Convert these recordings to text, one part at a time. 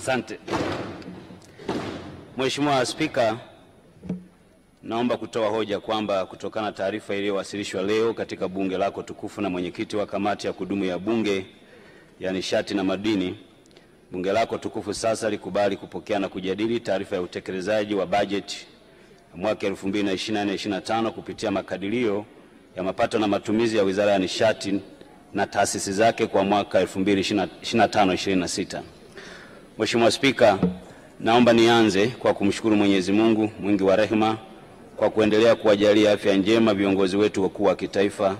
Asante. Mheshimiwa Spika, naomba kutoa hoja kwamba kutokana na taarifa iliyowasilishwa leo katika bunge lako tukufu na mwenyekiti wa kamati ya kudumu ya bunge ya nishati na madini, bunge lako tukufu sasa likubali kupokea na kujadili taarifa ya utekelezaji wa bajeti mwaka 2024-2025 kupitia makadirio ya mapato na matumizi ya Wizara ya Nishati na taasisi zake kwa mwaka 2025-2026. Mheshimiwa Spika, naomba nianze kwa kumshukuru Mwenyezi Mungu mwingi wa rehema kwa kuendelea kuwajalia afya njema viongozi wetu wakuu wa kitaifa,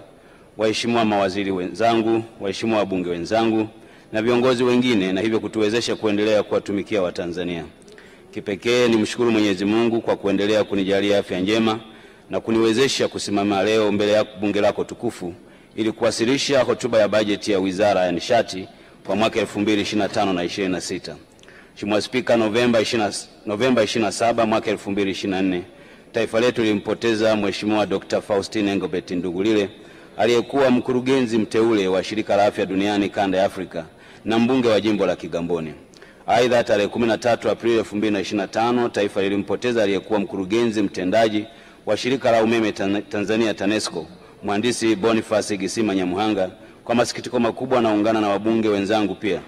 waheshimiwa mawaziri wenzangu, waheshimiwa wabunge wenzangu na viongozi wengine, na hivyo kutuwezesha kuendelea kuwatumikia Watanzania. Kipekee nimshukuru Mwenyezi Mungu kwa kuendelea kunijalia afya njema na kuniwezesha kusimama leo mbele ya bunge lako tukufu ili kuwasilisha hotuba ya bajeti ya Wizara ya Nishati kwa mwaka 2025 na 26. Mheshimiwa Spika, Novemba 27 mwaka 2024, taifa letu lilimpoteza Mheshimiwa Dr. Faustine Engobert Ndugulile aliyekuwa mkurugenzi mteule wa Shirika la Afya Duniani Kanda ya Afrika na mbunge wa jimbo la Kigamboni. Aidha, tarehe 13 Aprili 2025, taifa lilimpoteza aliyekuwa mkurugenzi mtendaji wa Shirika la Umeme Tanzania TANESCO, Mhandisi Boniface Gisima Nyamuhanga. Kwa masikitiko makubwa naungana na wabunge wenzangu pia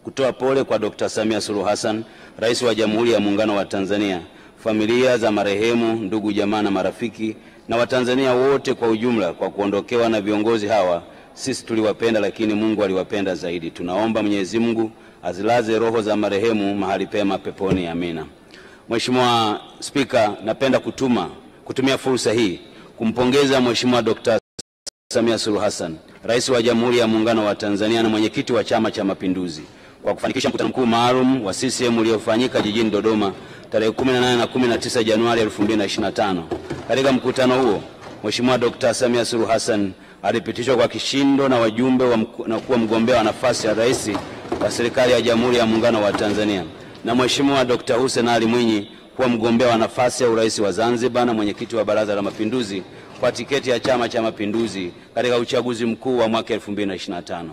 kutoa pole kwa Dr. Samia Suluhu Hassan, Rais wa Jamhuri ya Muungano wa Tanzania, familia za marehemu, ndugu jamaa na marafiki na Watanzania wote kwa ujumla kwa kuondokewa na viongozi hawa. Sisi tuliwapenda, lakini Mungu aliwapenda zaidi. Tunaomba Mwenyezi Mungu azilaze roho za marehemu mahali pema peponi. Amina. Mheshimiwa Spika, napenda kutumia fursa hii kumpongeza Mheshimiwa Dr. Samia Suluhu Hassan, Rais wa Jamhuri ya Muungano wa Tanzania na mwenyekiti wa Chama cha Mapinduzi kwa kufanikisha mkutano mkuu maalum wa CCM uliofanyika jijini Dodoma tarehe 18 na 19 Januari 2025. Katika mkutano huo, Mheshimiwa Dr. Samia Suluhu Hassan alipitishwa kwa kishindo na wajumbe na kuwa mgombea wa nafasi ya rais wa serikali ya Jamhuri ya Muungano wa Tanzania, na Mheshimiwa Dr. Hussein Ali Mwinyi kuwa mgombea wa nafasi ya urais wa Zanzibar na mwenyekiti wa Baraza la Mapinduzi kwa tiketi ya Chama cha Mapinduzi katika uchaguzi mkuu wa mwaka 2025.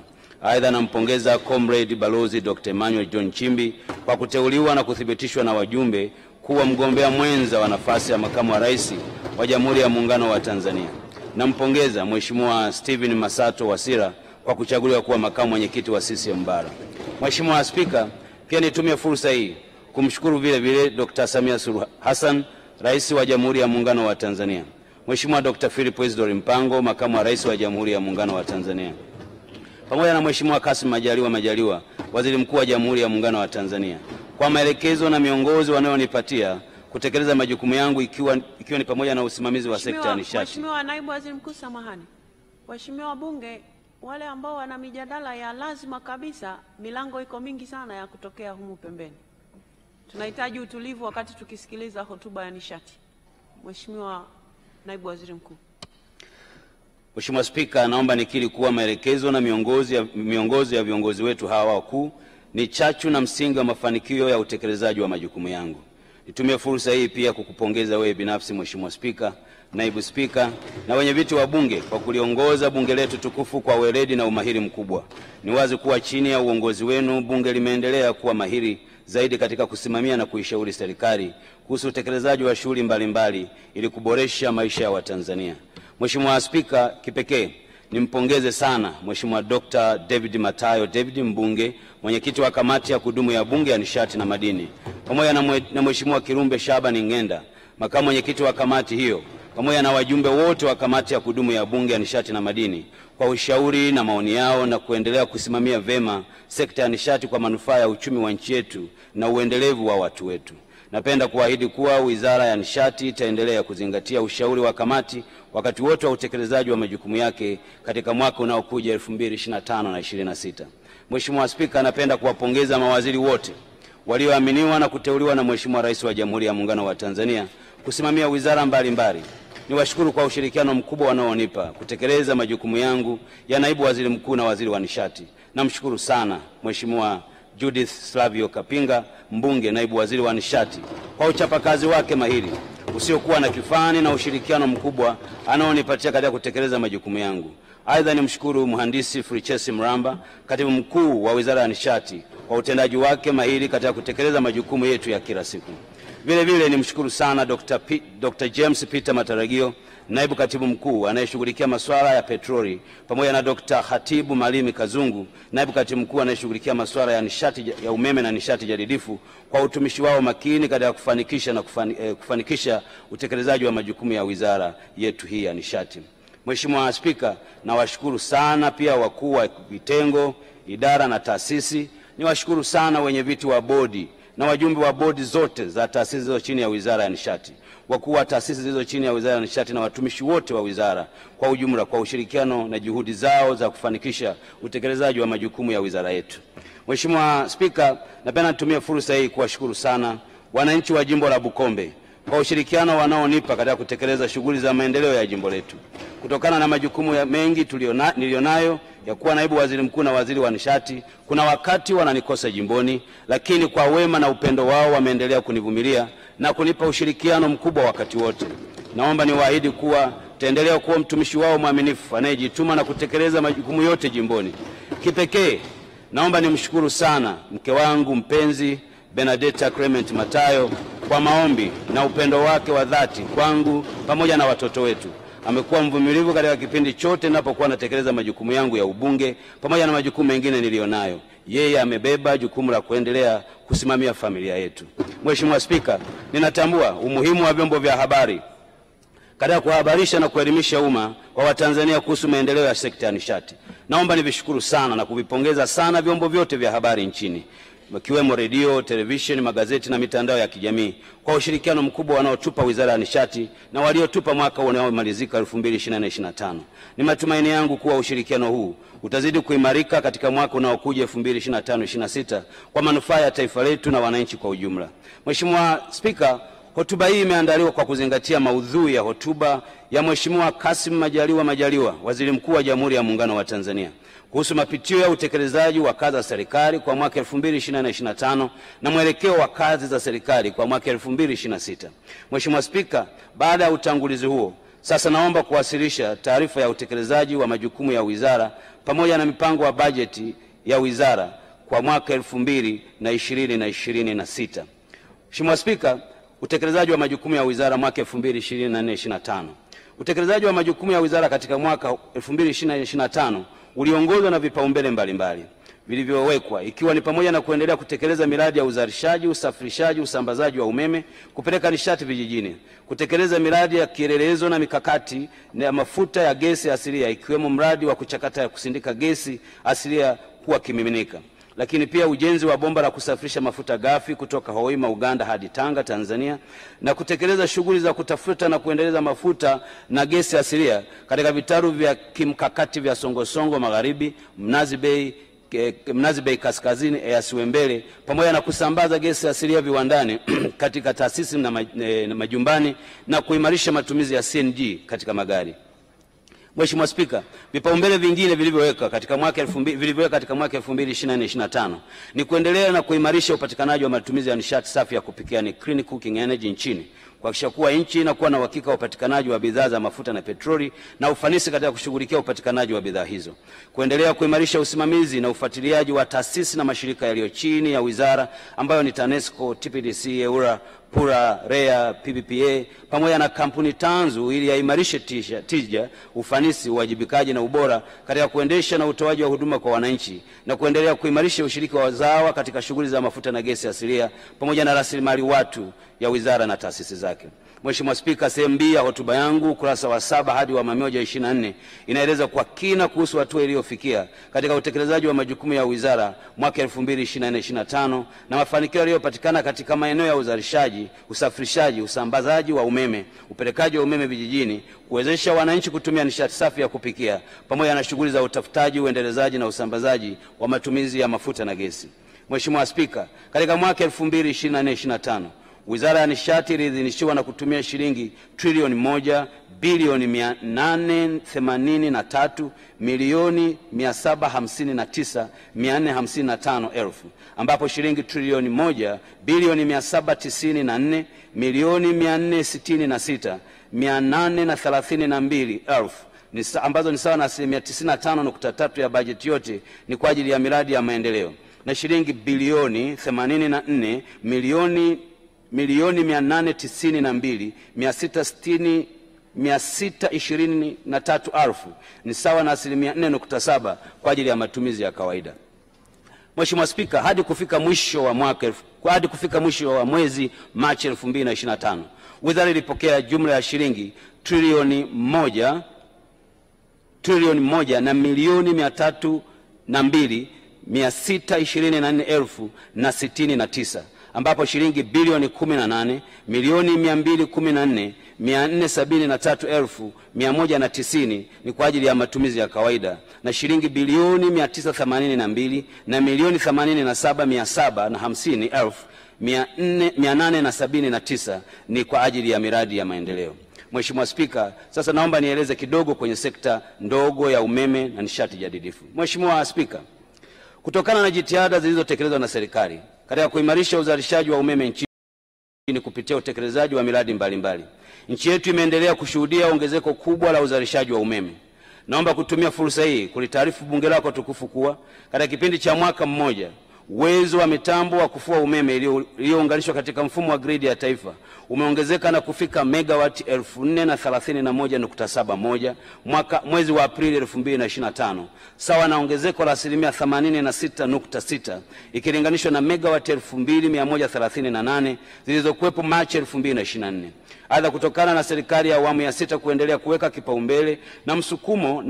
Aidha, nampongeza Comrade Balozi Dr. Emmanuel John Nchimbi kwa kuteuliwa na kuthibitishwa na wajumbe kuwa mgombea mwenza wa nafasi ya makamu wa rais wa Jamhuri ya Muungano wa Tanzania. Nampongeza Mheshimiwa Steven Masato Wasira kwa kuchaguliwa kuwa makamu mwenyekiti wa CCM Bara. Mheshimiwa Spika, pia nitumie fursa hii kumshukuru vile vile Dr. Samia Suluhu Hassan, Rais wa Jamhuri ya Muungano wa Tanzania, Mheshimiwa Dr. Philip Isidori Mpango, makamu wa rais wa Jamhuri ya Muungano wa Tanzania, pamoja na Mheshimiwa Kassim Majaliwa, Waziri Mkuu wa Jamhuri ya Muungano wa Tanzania, kwa maelekezo na miongozo wanayonipatia kutekeleza majukumu yangu ikiwa ni pamoja na usimamizi wa sekta ya nishati. Mheshimiwa Naibu Waziri Mkuu, samahani. Waheshimiwa wabunge, wale ambao wana mijadala ya lazima kabisa, milango iko mingi sana ya kutokea humu pembeni. Tunahitaji utulivu wakati tukisikiliza hotuba ya nishati. Mheshimiwa Naibu Waziri Mkuu. Mheshimiwa Spika, naomba nikiri kuwa maelekezo na miongozo ya viongozi wetu hawa wakuu ni chachu na msingi wa mafanikio ya utekelezaji wa majukumu yangu. Nitumie fursa hii pia kukupongeza wewe binafsi Mheshimiwa Spika, Naibu Spika na wenyeviti wa bunge kwa kuliongoza bunge letu tukufu kwa weledi na umahiri mkubwa. Ni wazi kuwa chini ya uongozi wenu bunge limeendelea kuwa mahiri zaidi katika kusimamia na kuishauri serikali kuhusu utekelezaji wa shughuli mbalimbali ili kuboresha maisha ya Watanzania. Mheshimiwa Spika, kipekee nimpongeze sana Mheshimiwa Dr. David Matayo David, mbunge, mwenyekiti wa kamati ya kudumu ya bunge ya nishati na madini, pamoja na Mheshimiwa Kirumbe Shabani Ngenda, makamu mwenyekiti wa kamati hiyo, pamoja na wajumbe wote wa kamati ya kudumu ya bunge ya nishati na madini kwa ushauri na maoni yao na kuendelea kusimamia vema sekta ya nishati kwa manufaa ya uchumi wa nchi yetu na uendelevu wa watu wetu. Napenda kuahidi kuwa Wizara ya Nishati itaendelea kuzingatia ushauri wa kamati wakati wote wa utekelezaji wa majukumu yake katika mwaka unaokuja 2025 na 26. Mheshimiwa Spika, napenda kuwapongeza mawaziri wote walioaminiwa na kuteuliwa na Mheshimiwa Rais wa Jamhuri ya Muungano wa Tanzania kusimamia wizara mbalimbali. Niwashukuru kwa ushirikiano mkubwa wanaonipa kutekeleza majukumu yangu ya Naibu Waziri Mkuu na Waziri wa Nishati. Namshukuru sana Mheshimiwa Judith Slavio Kapinga, mbunge, Naibu Waziri wa Nishati, kwa uchapakazi wake mahiri usiokuwa na kifani na ushirikiano mkubwa anaonipatia katika kutekeleza majukumu yangu. Aidha, nimshukuru Mhandisi Frichesi Mramba, Katibu Mkuu wa Wizara ya Nishati, kwa utendaji wake mahiri katika kutekeleza majukumu yetu ya kila siku. Vile vile nimshukuru sana Dr. James Peter Mataragio, naibu katibu mkuu anayeshughulikia masuala ya petroli, pamoja na Dr. Hatibu Malimi Kazungu, naibu katibu mkuu anayeshughulikia masuala ya nishati ya umeme na nishati jadidifu, kwa utumishi wao makini katika kufanikisha utekelezaji wa majukumu ya wizara yetu hii ya nishati. Mheshimiwa Spika, nawashukuru sana pia wakuu wa vitengo, idara na taasisi. Niwashukuru sana wenye viti wa bodi na wajumbe wa bodi zote za taasisi zilizo chini ya Wizara ya Nishati, wakuu wa taasisi zilizo chini ya Wizara ya Nishati na watumishi wote wa wizara kwa ujumla kwa ushirikiano na juhudi zao za kufanikisha utekelezaji wa majukumu ya wizara yetu. Mheshimiwa Spika, napenda nitumie fursa hii kuwashukuru sana wananchi wa jimbo la Bukombe kwa ushirikiano wanaonipa katika kutekeleza shughuli za maendeleo ya jimbo letu. Kutokana na majukumu mengi nilionayo ya kuwa naibu waziri mkuu na waziri wa nishati, kuna wakati wananikosa jimboni, lakini kwa wema na upendo wao wameendelea kunivumilia na kunipa ushirikiano mkubwa wakati wote. Naomba niwaahidi kuwa taendelea kuwa mtumishi wao mwaminifu anayejituma na kutekeleza majukumu yote jimboni. Kipekee naomba nimshukuru sana mke wangu mpenzi Benedetta Clement Matayo kwa maombi na upendo wake wa dhati kwangu pamoja na watoto wetu. Amekuwa mvumilivu katika kipindi chote ninapokuwa natekeleza majukumu yangu ya ubunge pamoja na majukumu mengine nilionayo. Yeye amebeba jukumu la kuendelea kusimamia familia yetu. Mheshimiwa Spika, ninatambua umuhimu wa vyombo vya habari katika kuhabarisha na kuelimisha umma kwa Watanzania kuhusu maendeleo ya sekta ya nishati. Naomba nivishukuru sana na kuvipongeza sana vyombo vyote vya habari nchini, wakiwemo redio, televisheni, magazeti na mitandao ya kijamii kwa ushirikiano mkubwa wanaotupa Wizara ya Nishati na waliotupa mwaka unaomalizika 2024-2025. Ni matumaini yangu kuwa ushirikiano huu utazidi kuimarika katika mwaka unaokuja 2025-2026 kwa manufaa ya taifa letu na wananchi kwa ujumla. Mheshimiwa Spika, hotuba hii imeandaliwa kwa kuzingatia maudhui ya hotuba ya Mheshimiwa Kassim Majaliwa, Waziri Mkuu wa Jamhuri ya Muungano wa Tanzania, kuhusu mapitio ya utekelezaji wa kazi za serikali kwa mwaka 2024-2025 na mwelekeo wa kazi za serikali kwa mwaka 2026. Mheshimiwa Spika, baada ya utangulizi huo, sasa naomba kuwasilisha taarifa ya utekelezaji wa majukumu ya wizara pamoja na mipango wa bajeti ya wizara kwa mwaka 2020-2026. Mheshimiwa Spika, utekelezaji wa majukumu ya wizara mwaka 2024-2025. Utekelezaji wa majukumu ya wizara katika mwaka 2024-2025 uliongozwa na vipaumbele mbalimbali vilivyowekwa, ikiwa ni pamoja na kuendelea kutekeleza miradi ya uzalishaji, usafirishaji, usambazaji wa umeme, kupeleka nishati vijijini, kutekeleza miradi ya kielelezo na mikakati ya mafuta ya gesi asilia, ikiwemo mradi wa kuchakata ya kusindika gesi asilia kuwa kimiminika, lakini pia ujenzi wa bomba la kusafirisha mafuta ghafi kutoka Hoima, Uganda hadi Tanga, Tanzania, na kutekeleza shughuli za kutafuta na kuendeleza mafuta na gesi asilia katika vitaru vya kimkakati vya Songosongo Magharibi, Mnazi Bay Kaskazini, Eyasiwembele, pamoja na kusambaza gesi asilia viwandani katika taasisi na majumbani na kuimarisha matumizi ya CNG katika magari. Mheshimiwa Spika, vipaumbele vingine vilivyoweka katika mwaka 2024-2025 ni kuendelea na kuimarisha upatikanaji wa matumizi ya nishati safi ya kupikia, ni clean cooking energy nchini, kuhakikisha kuwa nchi inakuwa na uhakika wa upatikanaji wa bidhaa za mafuta na petroli na ufanisi katika kushughulikia upatikanaji wa bidhaa hizo, kuendelea kuimarisha usimamizi na ufuatiliaji wa taasisi na mashirika yaliyo chini ya wizara ambayo ni TANESCO, TPDC, EWURA, PURA, REA, PPPA pamoja na kampuni tanzu ili yaimarishe tija, ufanisi, uwajibikaji na ubora katika kuendesha na utoaji wa huduma kwa wananchi, na kuendelea kuimarisha ushiriki wa wazawa katika shughuli za mafuta na gesi asilia pamoja na rasilimali watu ya wizara na taasisi zake. Mheshimiwa Spika, sehemu B ya hotuba yangu ukurasa wa 7 hadi wa 124 inaeleza kwa kina kuhusu hatua iliyofikia katika utekelezaji wa majukumu ya wizara mwaka 2024-2025 na mafanikio yaliyopatikana katika maeneo ya uzalishaji, usafirishaji, usambazaji wa umeme, upelekaji wa umeme vijijini, kuwezesha wananchi kutumia nishati safi ya kupikia pamoja na shughuli za utafutaji, uendelezaji na usambazaji wa matumizi ya mafuta na gesi. Mheshimiwa Spika, katika mwaka 2024-2025 Wizara ya Nishati iliidhinishiwa na kutumia shilingi trilioni 1 bilioni 883 milioni 759,455 elfu, ambapo shilingi trilioni 1 bilioni 794 milioni 466,832 elfu ambazo ni sawa na 95.3 ya bajeti yote ni kwa ajili ya miradi ya maendeleo. na shilingi bilioni 84 milioni 892,623,000 ni sawa na 4.7% kwa ajili ya matumizi ya kawaida. Mheshimiwa Spika, hadi kufika mwisho wa mwezi Machi 2025, wizara ilipokea jumla ya shilingi trilioni 1 na milioni 302,624,069, ambapo shilingi bilioni 18 milioni 214,473,190 ni kwa ajili ya matumizi ya kawaida, na shilingi bilioni 982 na milioni 87,750,879 ni kwa ajili ya miradi ya maendeleo. Mheshimiwa Spika, sasa naomba nieleze kidogo kwenye sekta ndogo ya umeme na nishati jadidifu. Mheshimiwa Spika, kutokana na jitihada zilizotekelezwa na serikali katika kuimarisha uzalishaji wa umeme nchini kupitia utekelezaji wa miradi mbalimbali, nchi yetu imeendelea kushuhudia ongezeko kubwa la uzalishaji wa umeme. Naomba kutumia fursa hii kulitaarifu bunge lako tukufu kuwa katika kipindi cha mwaka mmoja uwezo wa mitambo wa kufua umeme iliyounganishwa katika mfumo wa gridi ya taifa umeongezeka na kufika megawati 431.71 mwezi wa Aprili 2025, sawa na ongezeko la 86.6% ikilinganishwa na megawati 2138 zilizokuwepo Machi 2024. Aidha, kutokana na serikali ya awamu ya 6 kuendelea kuweka kipaumbele na msukumo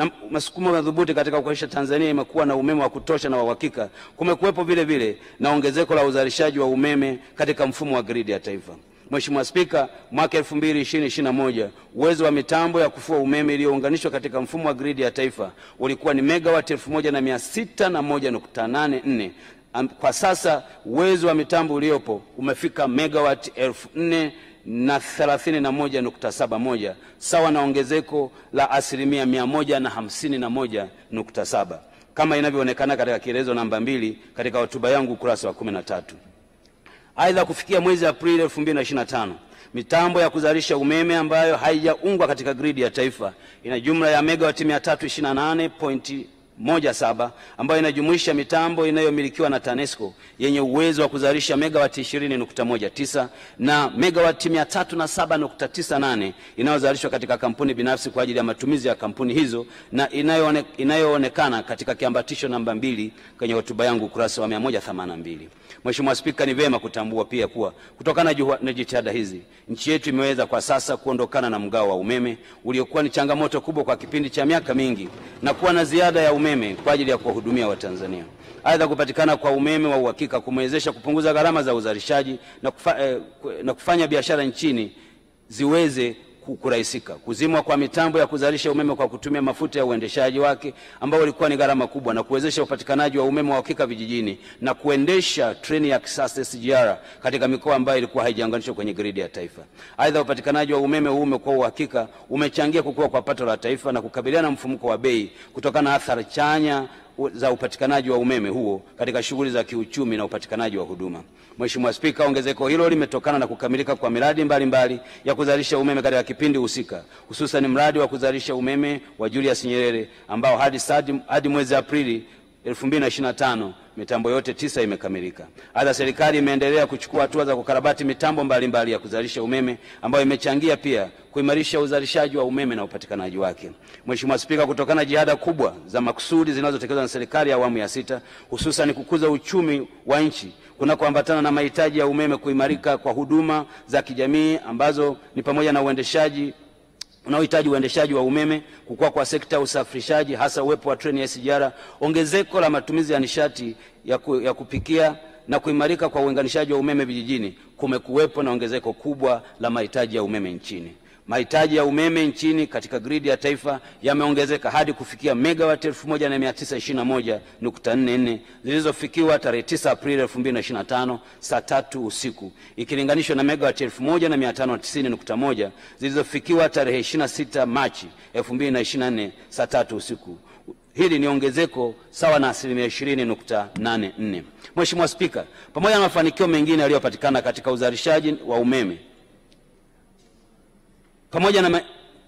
madhubuti katika kuhakikisha Tanzania imekuwa na umeme wa kutosha na wa uhakika, kumekuwepo vile na ongezeko la uzalishaji wa umeme katika mfumo wa gridi ya taifa. Mheshimiwa Spika, mwaka 2020-2021 uwezo wa mitambo ya kufua umeme iliyounganishwa katika mfumo wa gridi ya taifa ulikuwa ni megawati 1601.84. Kwa sasa uwezo wa mitambo uliopo umefika megawati 431.71, sawa na ongezeko la 151.7%, kama inavyoonekana katika kielezo namba 2 katika hotuba yangu ukurasa wa 13. Aidha, kufikia mwezi Aprili 2025, mitambo ya kuzalisha umeme ambayo haijaungwa katika gridi ya taifa ina jumla ya megawati 328.17, ambayo inajumuisha mitambo inayomilikiwa na TANESCO yenye uwezo wa kuzalisha megawati 20.19 na megawati 307.98 inayozalishwa katika kampuni binafsi kwa ajili ya matumizi ya kampuni hizo na inayoonekana katika kiambatisho namba 2 kwenye hotuba yangu ukurasa wa 182. Mheshimiwa Spika, ni vyema kutambua pia kuwa kutokana na jitihada hizi nchi yetu imeweza kwa sasa kuondokana na mgao wa umeme uliokuwa ni changamoto kubwa kwa kipindi cha miaka mingi na kuwa na ziada ya umeme kwa ajili ya kuwahudumia Watanzania. Aidha, kupatikana kwa umeme wa uhakika kumewezesha kupunguza gharama za uzalishaji na kufanya biashara nchini ziweze kurahisika. Kuzimwa kwa mitambo ya kuzalisha umeme kwa kutumia mafuta ya uendeshaji wake ambao ulikuwa ni gharama kubwa na kuwezesha upatikanaji wa umeme wa uhakika vijijini na kuendesha treni ya kisasa SGR katika mikoa ambayo ilikuwa haijaunganishwa kwenye gridi ya taifa. Aidha, upatikanaji wa umeme huu umekuwa uhakika umechangia kukua kwa pato la taifa na kukabiliana na mfumuko wa bei kutokana na athari chanya za upatikanaji wa umeme huo katika shughuli za kiuchumi na upatikanaji wa huduma. Mheshimiwa Spika, ongezeko hilo limetokana na kukamilika kwa miradi mbalimbali ya kuzalisha umeme katika kipindi husika, hususan mradi wa kuzalisha umeme wa Julius Nyerere ambao hadi mwezi Aprili 2025 mitambo yote 9 imekamilika. Aidha, serikali imeendelea kuchukua hatua za kukarabati mitambo mbalimbali ya kuzalisha umeme ambayo imechangia pia kuimarisha uzalishaji wa umeme na upatikanaji wake. Mheshimiwa Spika, kutokana na jitihada kubwa za makusudi zinazotekelezwa na serikali ya awamu ya 6, hususan kukuza uchumi wa nchi kunakoambatana na mahitaji ya umeme, kuimarika kwa huduma za kijamii ambazo ni pamoja na unaohitaji uendeshaji wa umeme, kukua kwa sekta ya usafirishaji hasa uwepo wa treni ya SGR, ongezeko la matumizi ya nishati ya kupikia na kuimarika kwa uunganishaji wa umeme vijijini, kumekuwepo na ongezeko kubwa la mahitaji ya umeme nchini. Mahitaji ya umeme nchini katika gridi ya taifa yameongezeka hadi kufikia megawati 1921.44 zilizofikiwa tarehe 9 Aprili 2025 saa 3 usiku ikilinganishwa na megawati 1590.1 zilizofikiwa tarehe 26 Machi 2024 saa 3 usiku. Hili ni ongezeko sawa na 20.84. Mheshimiwa Spika, pamoja na mafanikio mengine yaliyopatikana katika uzalishaji wa umeme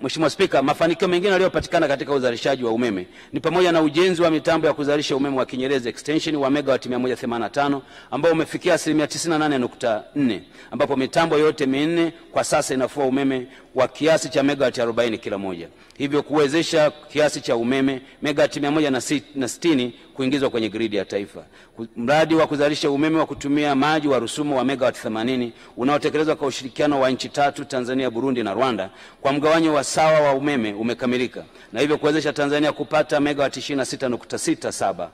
Mheshimiwa Spika, mafanikio mengine yaliyopatikana katika uzalishaji wa umeme ni pamoja na ujenzi wa mitambo ya kuzalisha umeme wa Kinyerezi extension wa megawati 185 ambao umefikia 98.4%, ambapo mitambo yote minne kwa sasa inafua umeme wa kiasi cha megawati 40 kila moja, hivyo kuwezesha kiasi cha umeme megawati 160 kuingizwa kwenye gridi ya taifa. Mradi wa kuzalisha umeme wa kutumia maji wa Rusumo wa megawati 80 unaotekelezwa kwa ushirikiano wa nchi tatu, Tanzania, Burundi na Rwanda, kwa mgawanyo wa sawa wa umeme umekamilika na hivyo kuwezesha Tanzania kupata megawati 26.67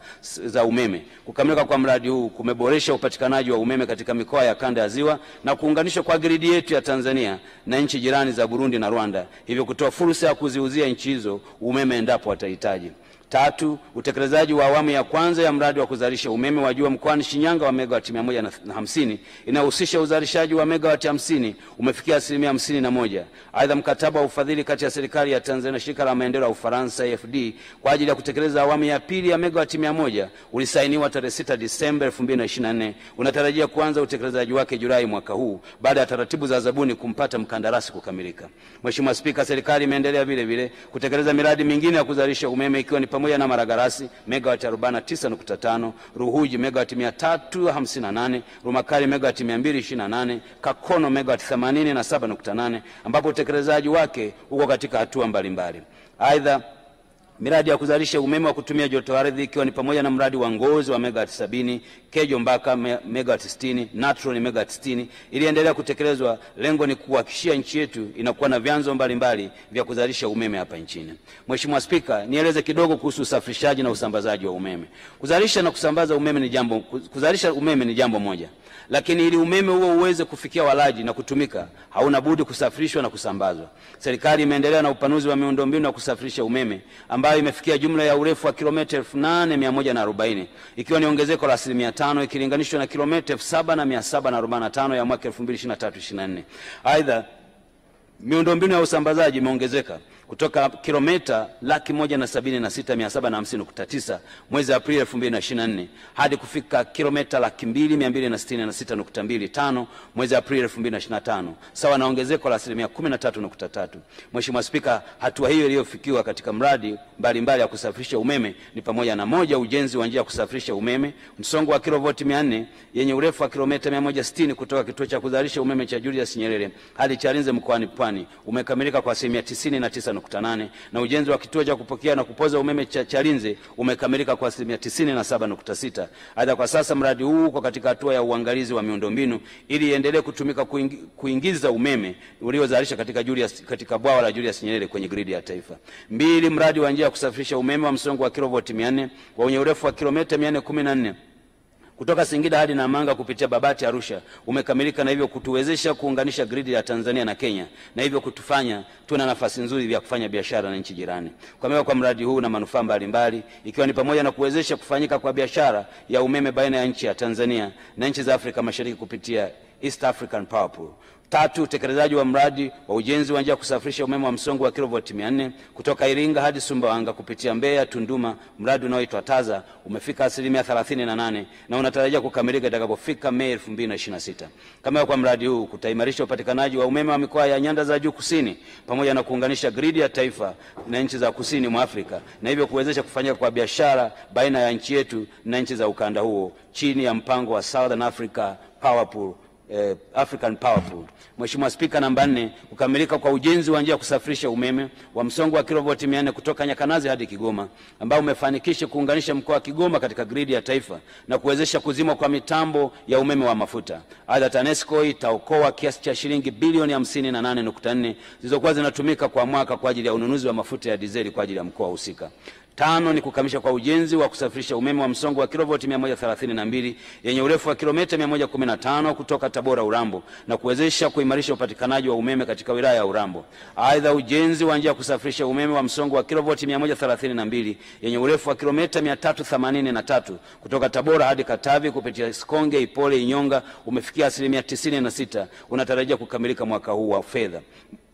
za umeme. Kukamilika kwa mradi huu kumeboresha upatikanaji wa umeme katika mikoa ya kanda ya Ziwa na kuunganishwa kwa gridi yetu ya Tanzania na nchi jirani za Burundi na Rwanda, hivyo kutoa fursa ya kuziuzia nchi hizo umeme endapo watahitaji. Tatu, utekelezaji wa awamu ya kwanza ya mradi wa kuzalisha umeme wa jua mkoani Shinyanga wa megawati 150 inahusisha uzalishaji wa megawati 50 umefikia 51%. Aidha, mkataba wa ufadhili kati ya serikali ya Tanzania na shirika la maendeleo la Ufaransa AFD kwa ajili ya kutekeleza awamu ya pili ya megawati 100 ulisainiwa tarehe 6 Disemba 2024. Unatarajia kuanza utekelezaji wake Julai mwaka huu baada ya taratibu za zabuni kumpata mkandarasi kukamilika. Mheshimiwa Spika, serikali imeendelea vile vile kutekeleza miradi mingine ya kuzalisha umeme ikiwa ni pamoja na Maragarasi megawati 49.5, Ruhuji megawati 358, Rumakali megawati 228, Kakono megawati 87.8, ambapo utekelezaji wake uko katika hatua mbalimbali. Aidha, miradi ya kuzalisha umeme wa kutumia joto ardhi ikiwa ni pamoja na mradi wa Ngozi wa megawati 70, Kejo Mbaka megawati 60, Natron megawati 60 iliendelea kutekelezwa. Lengo ni kuhakikishia nchi yetu inakuwa na vyanzo mbalimbali vya kuzalisha umeme hapa nchini. Mheshimiwa Spika, nieleze kidogo kuhusu usafirishaji na usambazaji wa umeme. Kuzalisha na kusambaza umeme ni jambo, kuzalisha umeme ni jambo moja, lakini ili umeme huo uweze kufikia walaji na kutumika hauna budi kusafirishwa na kusambazwa. Serikali imeendelea na upanuzi wa miundombinu ya kusafirisha umeme ambayo imefikia jumla ya urefu wa kilomita 8140 ikiwa ni ongezeko la 5% ikilinganishwa na kilomita 7745 ya mwaka 2023-24. Aidha, miundombinu ya usambazaji imeongezeka kutoka kilomita 176,750.9 mwezi Aprili 2024 hadi kufika kilomita 2,266.25 mwezi Aprili 2025, sawa na ongezeko la 13.3%. Mheshimiwa Spika, hatua hiyo iliyofikiwa katika mradi mbalimbali ya kusafirisha umeme ni pamoja na: moja, ujenzi wa njia ya kusafirisha umeme msongo wa kilovoti 400 yenye urefu wa kilomita 160 kutoka kituo cha kuzalisha umeme cha Julius Nyerere hadi Chalinze mkoani Pwani umekamilika kwa 99.8, na ujenzi wa kituo cha kupokea na kupoza umeme cha Chalinze umekamilika kwa 97.6. Aidha, kwa sasa mradi huu uko katika hatua ya uangalizi wa miundombinu ili iendelee kutumika kuingiza umeme uliozalisha katika bwawa la Julius Nyerere kwenye gridi ya taifa. Mbili, mradi wa njia ya kusafirisha umeme wa msongo wa kilovoti 400 wenye urefu wa kilomita 414 kutoka Singida hadi Namanga kupitia Babati Arusha umekamilika na hivyo kutuwezesha kuunganisha gridi ya Tanzania na Kenya na hivyo kutufanya tuwe na nafasi nzuri ya kufanya biashara na nchi jirani. Kwa mradi huu na manufaa mbalimbali ikiwa ni pamoja na kuwezesha kufanyika kwa biashara ya umeme baina ya nchi ya Tanzania na nchi za Afrika Mashariki kupitia East African Power Pool. Tatu, utekelezaji wa mradi wa ujenzi wa njia kusafirisha umeme wa msongo wa kilovoti 400 kutoka Iringa hadi Sumbawanga kupitia Mbeya Tunduma, mradi unaoitwa Taza umefika 38% na unatarajia kukamilika itakapofika Mei 2026. Kwa mradi huu kutaimarisha upatikanaji wa umeme wa mikoa ya nyanda za juu kusini pamoja na kuunganisha gridi ya taifa na nchi za kusini mwa Afrika na hivyo kuwezesha kufanyika kwa biashara baina ya nchi yetu na nchi za ukanda huo chini ya mpango wa Southern Africa Power Pool, African Power Pool. Mheshimiwa Spika, namba 4, kukamilika kwa ujenzi wa njia kusafirisha umeme wa msongo wa kilovoti 400 kutoka Nyakanazi hadi Kigoma ambao umefanikisha kuunganisha mkoa wa Kigoma katika gridi ya taifa na kuwezesha kuzimwa kwa mitambo ya umeme wa mafuta. Aidha, TANESCO itaokoa kiasi cha shilingi bilioni 58.4 zilizokuwa zinatumika kwa mwaka kwa ajili ya ununuzi wa mafuta ya dizeli kwa ajili ya mkoa husika. Tano, ni kukamilisha kwa ujenzi wa kusafirisha umeme wa msongo wa kilovoti 132 yenye urefu wa kilomita 115 kutoka Tabora Urambo na kuwezesha kuimarisha upatikanaji wa umeme katika wilaya ya Urambo. Aidha, ujenzi wa njia ya kusafirisha umeme wa msongo wa kilovoti 132 yenye urefu wa kilomita 383 kutoka Tabora hadi Katavi kupitia Sikonge, Ipole, Inyonga umefikia 96%, unatarajia kukamilika mwaka huu wa fedha.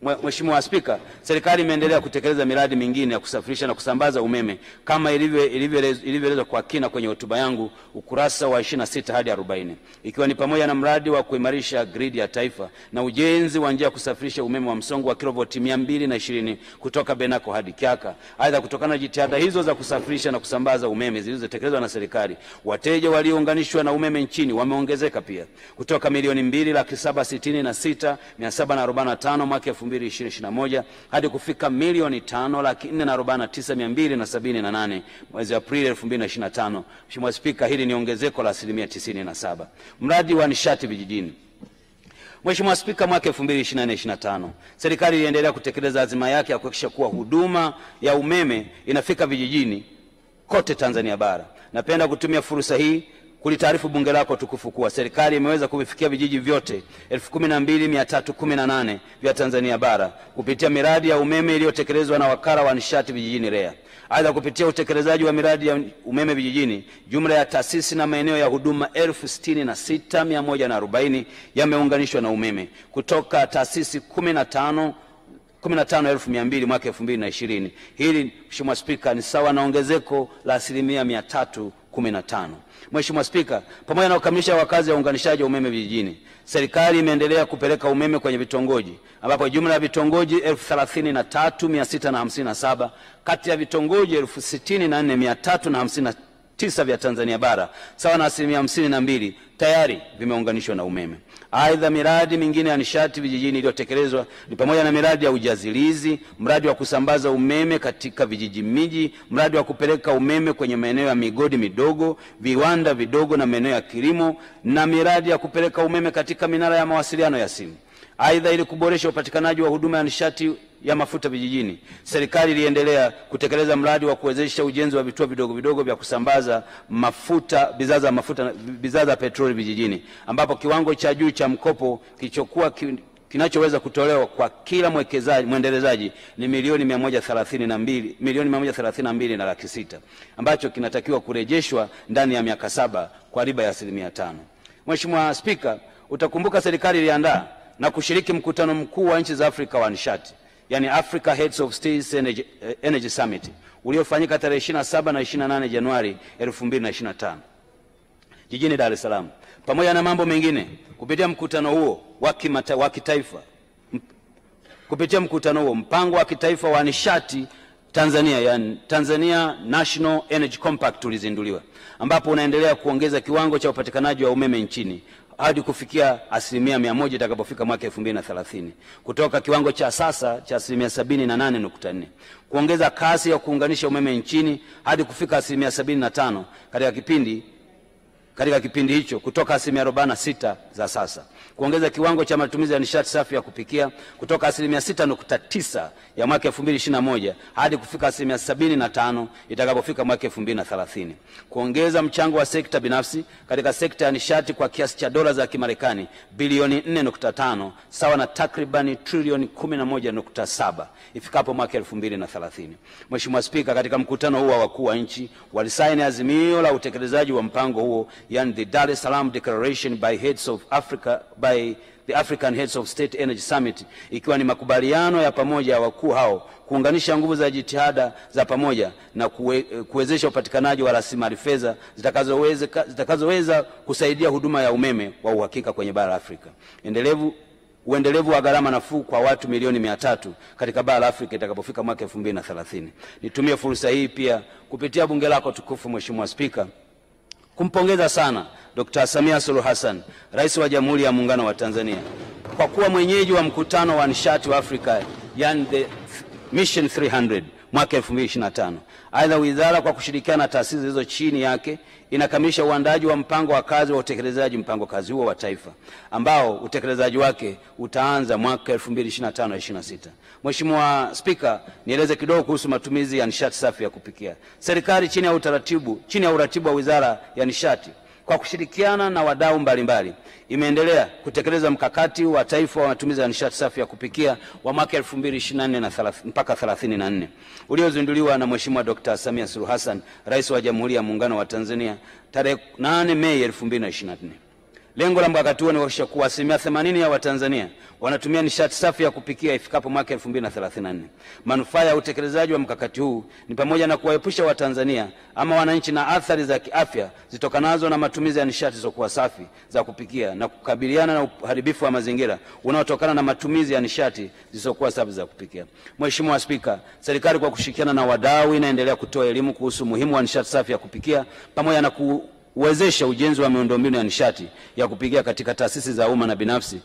Mheshimiwa Spika, serikali imeendelea kutekeleza miradi mingine ya kusafirisha na kusambaza umeme kama ilivyoelezwa kwa kina kwenye hotuba yangu ukurasa wa 26 hadi 40, ikiwa ni pamoja na mradi wa kuimarisha gridi ya taifa na ujenzi wa njia ya kusafirisha umeme wa msongo wa kilovoti 220 kutoka Benako hadi Kyaka. Aidha, kutokana na jitihada hizo za kusafirisha na kusambaza umeme zilizotekelezwa na serikali, wateja waliounganishwa na umeme nchini wameongezeka pia kutoka milioni 2,766,745 mwaka 2021 hadi kufika milioni 5,449,278 mwezi Aprili 2025. Mheshimiwa Spika, hili ni ongezeko la 97%. Mradi wa nishati vijijini. Mheshimiwa Spika, mwaka 2024-2025 serikali iliendelea kutekeleza azima yake ya kuhakikisha kuwa huduma ya umeme inafika vijijini kote Tanzania bara. Napenda kutumia fursa hii kulitaarifu bunge lako tukufu kuwa serikali imeweza kuvifikia vijiji vyote 12,318 vya Tanzania bara kupitia miradi ya umeme iliyotekelezwa na wakala wa nishati vijijini REA. Aidha, kupitia utekelezaji wa miradi ya umeme vijijini, jumla ya taasisi na maeneo ya huduma 66,140 yameunganishwa na umeme kutoka taasisi 15,200 mwaka 2020. Hili Mheshimiwa Spika ni sawa na ongezeko la 315%. Mheshimiwa Spika, pamoja na kukamilisha wakazi ya uunganishaji wa umeme vijijini, serikali imeendelea kupeleka umeme kwenye vitongoji ambapo jumla ya vitongoji 33,657 kati ya vitongoji 64,359 vya Tanzania bara sawa na 52% tayari vimeunganishwa na umeme. Aidha, miradi mingine ya nishati vijijini iliyotekelezwa ni pamoja na miradi ya ujazilizi, mradi wa kusambaza umeme katika vijiji miji, mradi wa kupeleka umeme kwenye maeneo ya migodi midogo, viwanda vidogo na maeneo ya kilimo, na miradi ya kupeleka umeme katika minara ya mawasiliano ya simu. Aidha, ili kuboresha upatikanaji wa huduma ya nishati ya mafuta vijijini, serikali iliendelea kutekeleza mradi wa kuwezesha ujenzi wa vituo vidogo vidogo vya kusambaza mafuta, bidhaa za petroli vijijini, ambapo kiwango cha juu cha mkopo kinachoweza kutolewa kwa kila mwendelezaji ni milioni 132 na laki sita, ambacho kinatakiwa kurejeshwa ndani ya miaka 7 kwa riba ya 5%. Mheshimiwa Spika, utakumbuka serikali iliandaa na kushiriki mkutano mkuu wa nchi za Afrika wa nishati, yani Africa Heads of States Energy Summit, uliofanyika tarehe 27 na 28 Januari 2025 jijini Dar es Salaam. Pamoja na mambo mengine, kupitia mkutano huo wa kitaifa, mpango wa kitaifa wa nishati Tanzania, yani Tanzania National Energy Compact, ulizinduliwa, ambapo unaendelea kuongeza kiwango cha upatikanaji wa umeme nchini hadi kufikia 100% itakapofika mwaka 2030 kutoka kiwango cha sasa cha 78.4%, kuongeza kasi ya kuunganisha umeme nchini hadi kufika 75% katika kipindi hicho kutoka 46% za sasa, kuongeza kiwango cha matumizi ya nishati safi ya kupikia kutoka 6.9% ya mwaka 2021 hadi kufika 75% itakapofika mwaka 2030, kuongeza mchango wa sekta binafsi katika sekta ya nishati kwa kiasi cha dola za Kimarekani bilioni 4.5 sawa na takribani trilioni 11.7 ifikapo mwaka 2030. Mheshimiwa Spika, katika mkutano huo wakuu wa nchi walisaini azimio la utekelezaji wa mpango huo, yani the Dar es Salaam Declaration by the African Heads of State Energy Summit, ikiwa ni makubaliano ya pamoja ya wakuu hao kuunganisha nguvu za jitihada za pamoja na kuwezesha upatikanaji wa rasilimali fedha zitakazoweza kusaidia huduma ya umeme wa uhakika kwenye bara la Afrika. Uendelevu wa gharama nafuu kwa watu milioni 300 katika bara la Afrika itakapofika mwaka 2030. Nitumie fursa hii pia kupitia bunge lako tukufu, Mheshimiwa Spika, kumpongeza sana Dr. Samia Suluhu Hassan, Rais wa Jamhuri ya Muungano wa Tanzania, kwa kuwa mwenyeji wa mkutano wa nishati wa Afrika, yani the Mission 300 mwaka 2025. Aidha, wizara kwa kushirikiana na taasisi hizo chini yake inakamilisha uandaji wa mpango wa kazi wa utekelezaji mpango kazi huo wa taifa, ambao utekelezaji wake utaanza mwaka 2025-26. Mheshimiwa Spika, nieleze kidogo kuhusu matumizi ya nishati safi ya kupikia. Serikali chini ya uratibu wa Wizara ya Nishati kwa kushirikiana na wadau mbalimbali imeendelea kutekeleza mkakati wa taifa wa matumizi ya nishati safi ya kupikia wa mwaka 2024 mpaka 34 uliozinduliwa na Mheshimiwa Dr. Samia Suluhu Hassan, Rais wa Jamhuri ya Muungano wa Tanzania, tarehe 8 Mei 2024. Lengo la mkakati huo ni kuhakikisha kuwa 80% ya Watanzania wanatumia nishati safi ya kupikia ifikapo mwaka 2034. Manufaa ya utekelezaji wa mkakati huu ni pamoja na kuwaepusha Watanzania ama wananchi na athari za kiafya zitokanazo na matumizi ya nishati zisizokuwa safi za kupikia na kukabiliana na uharibifu wa mazingira unaotokana na matumizi ya nishati zisizokuwa safi za kupikia. Mheshimiwa Spika, serikali kwa kushirikiana na wadau inaendelea kutoa elimu kuhusu umuhimu wa nishati safi ya kupikia pamoja na uwezesha ujenzi wa miundombinu ya nishati ya kupikia katika taasisi za umma na binafsi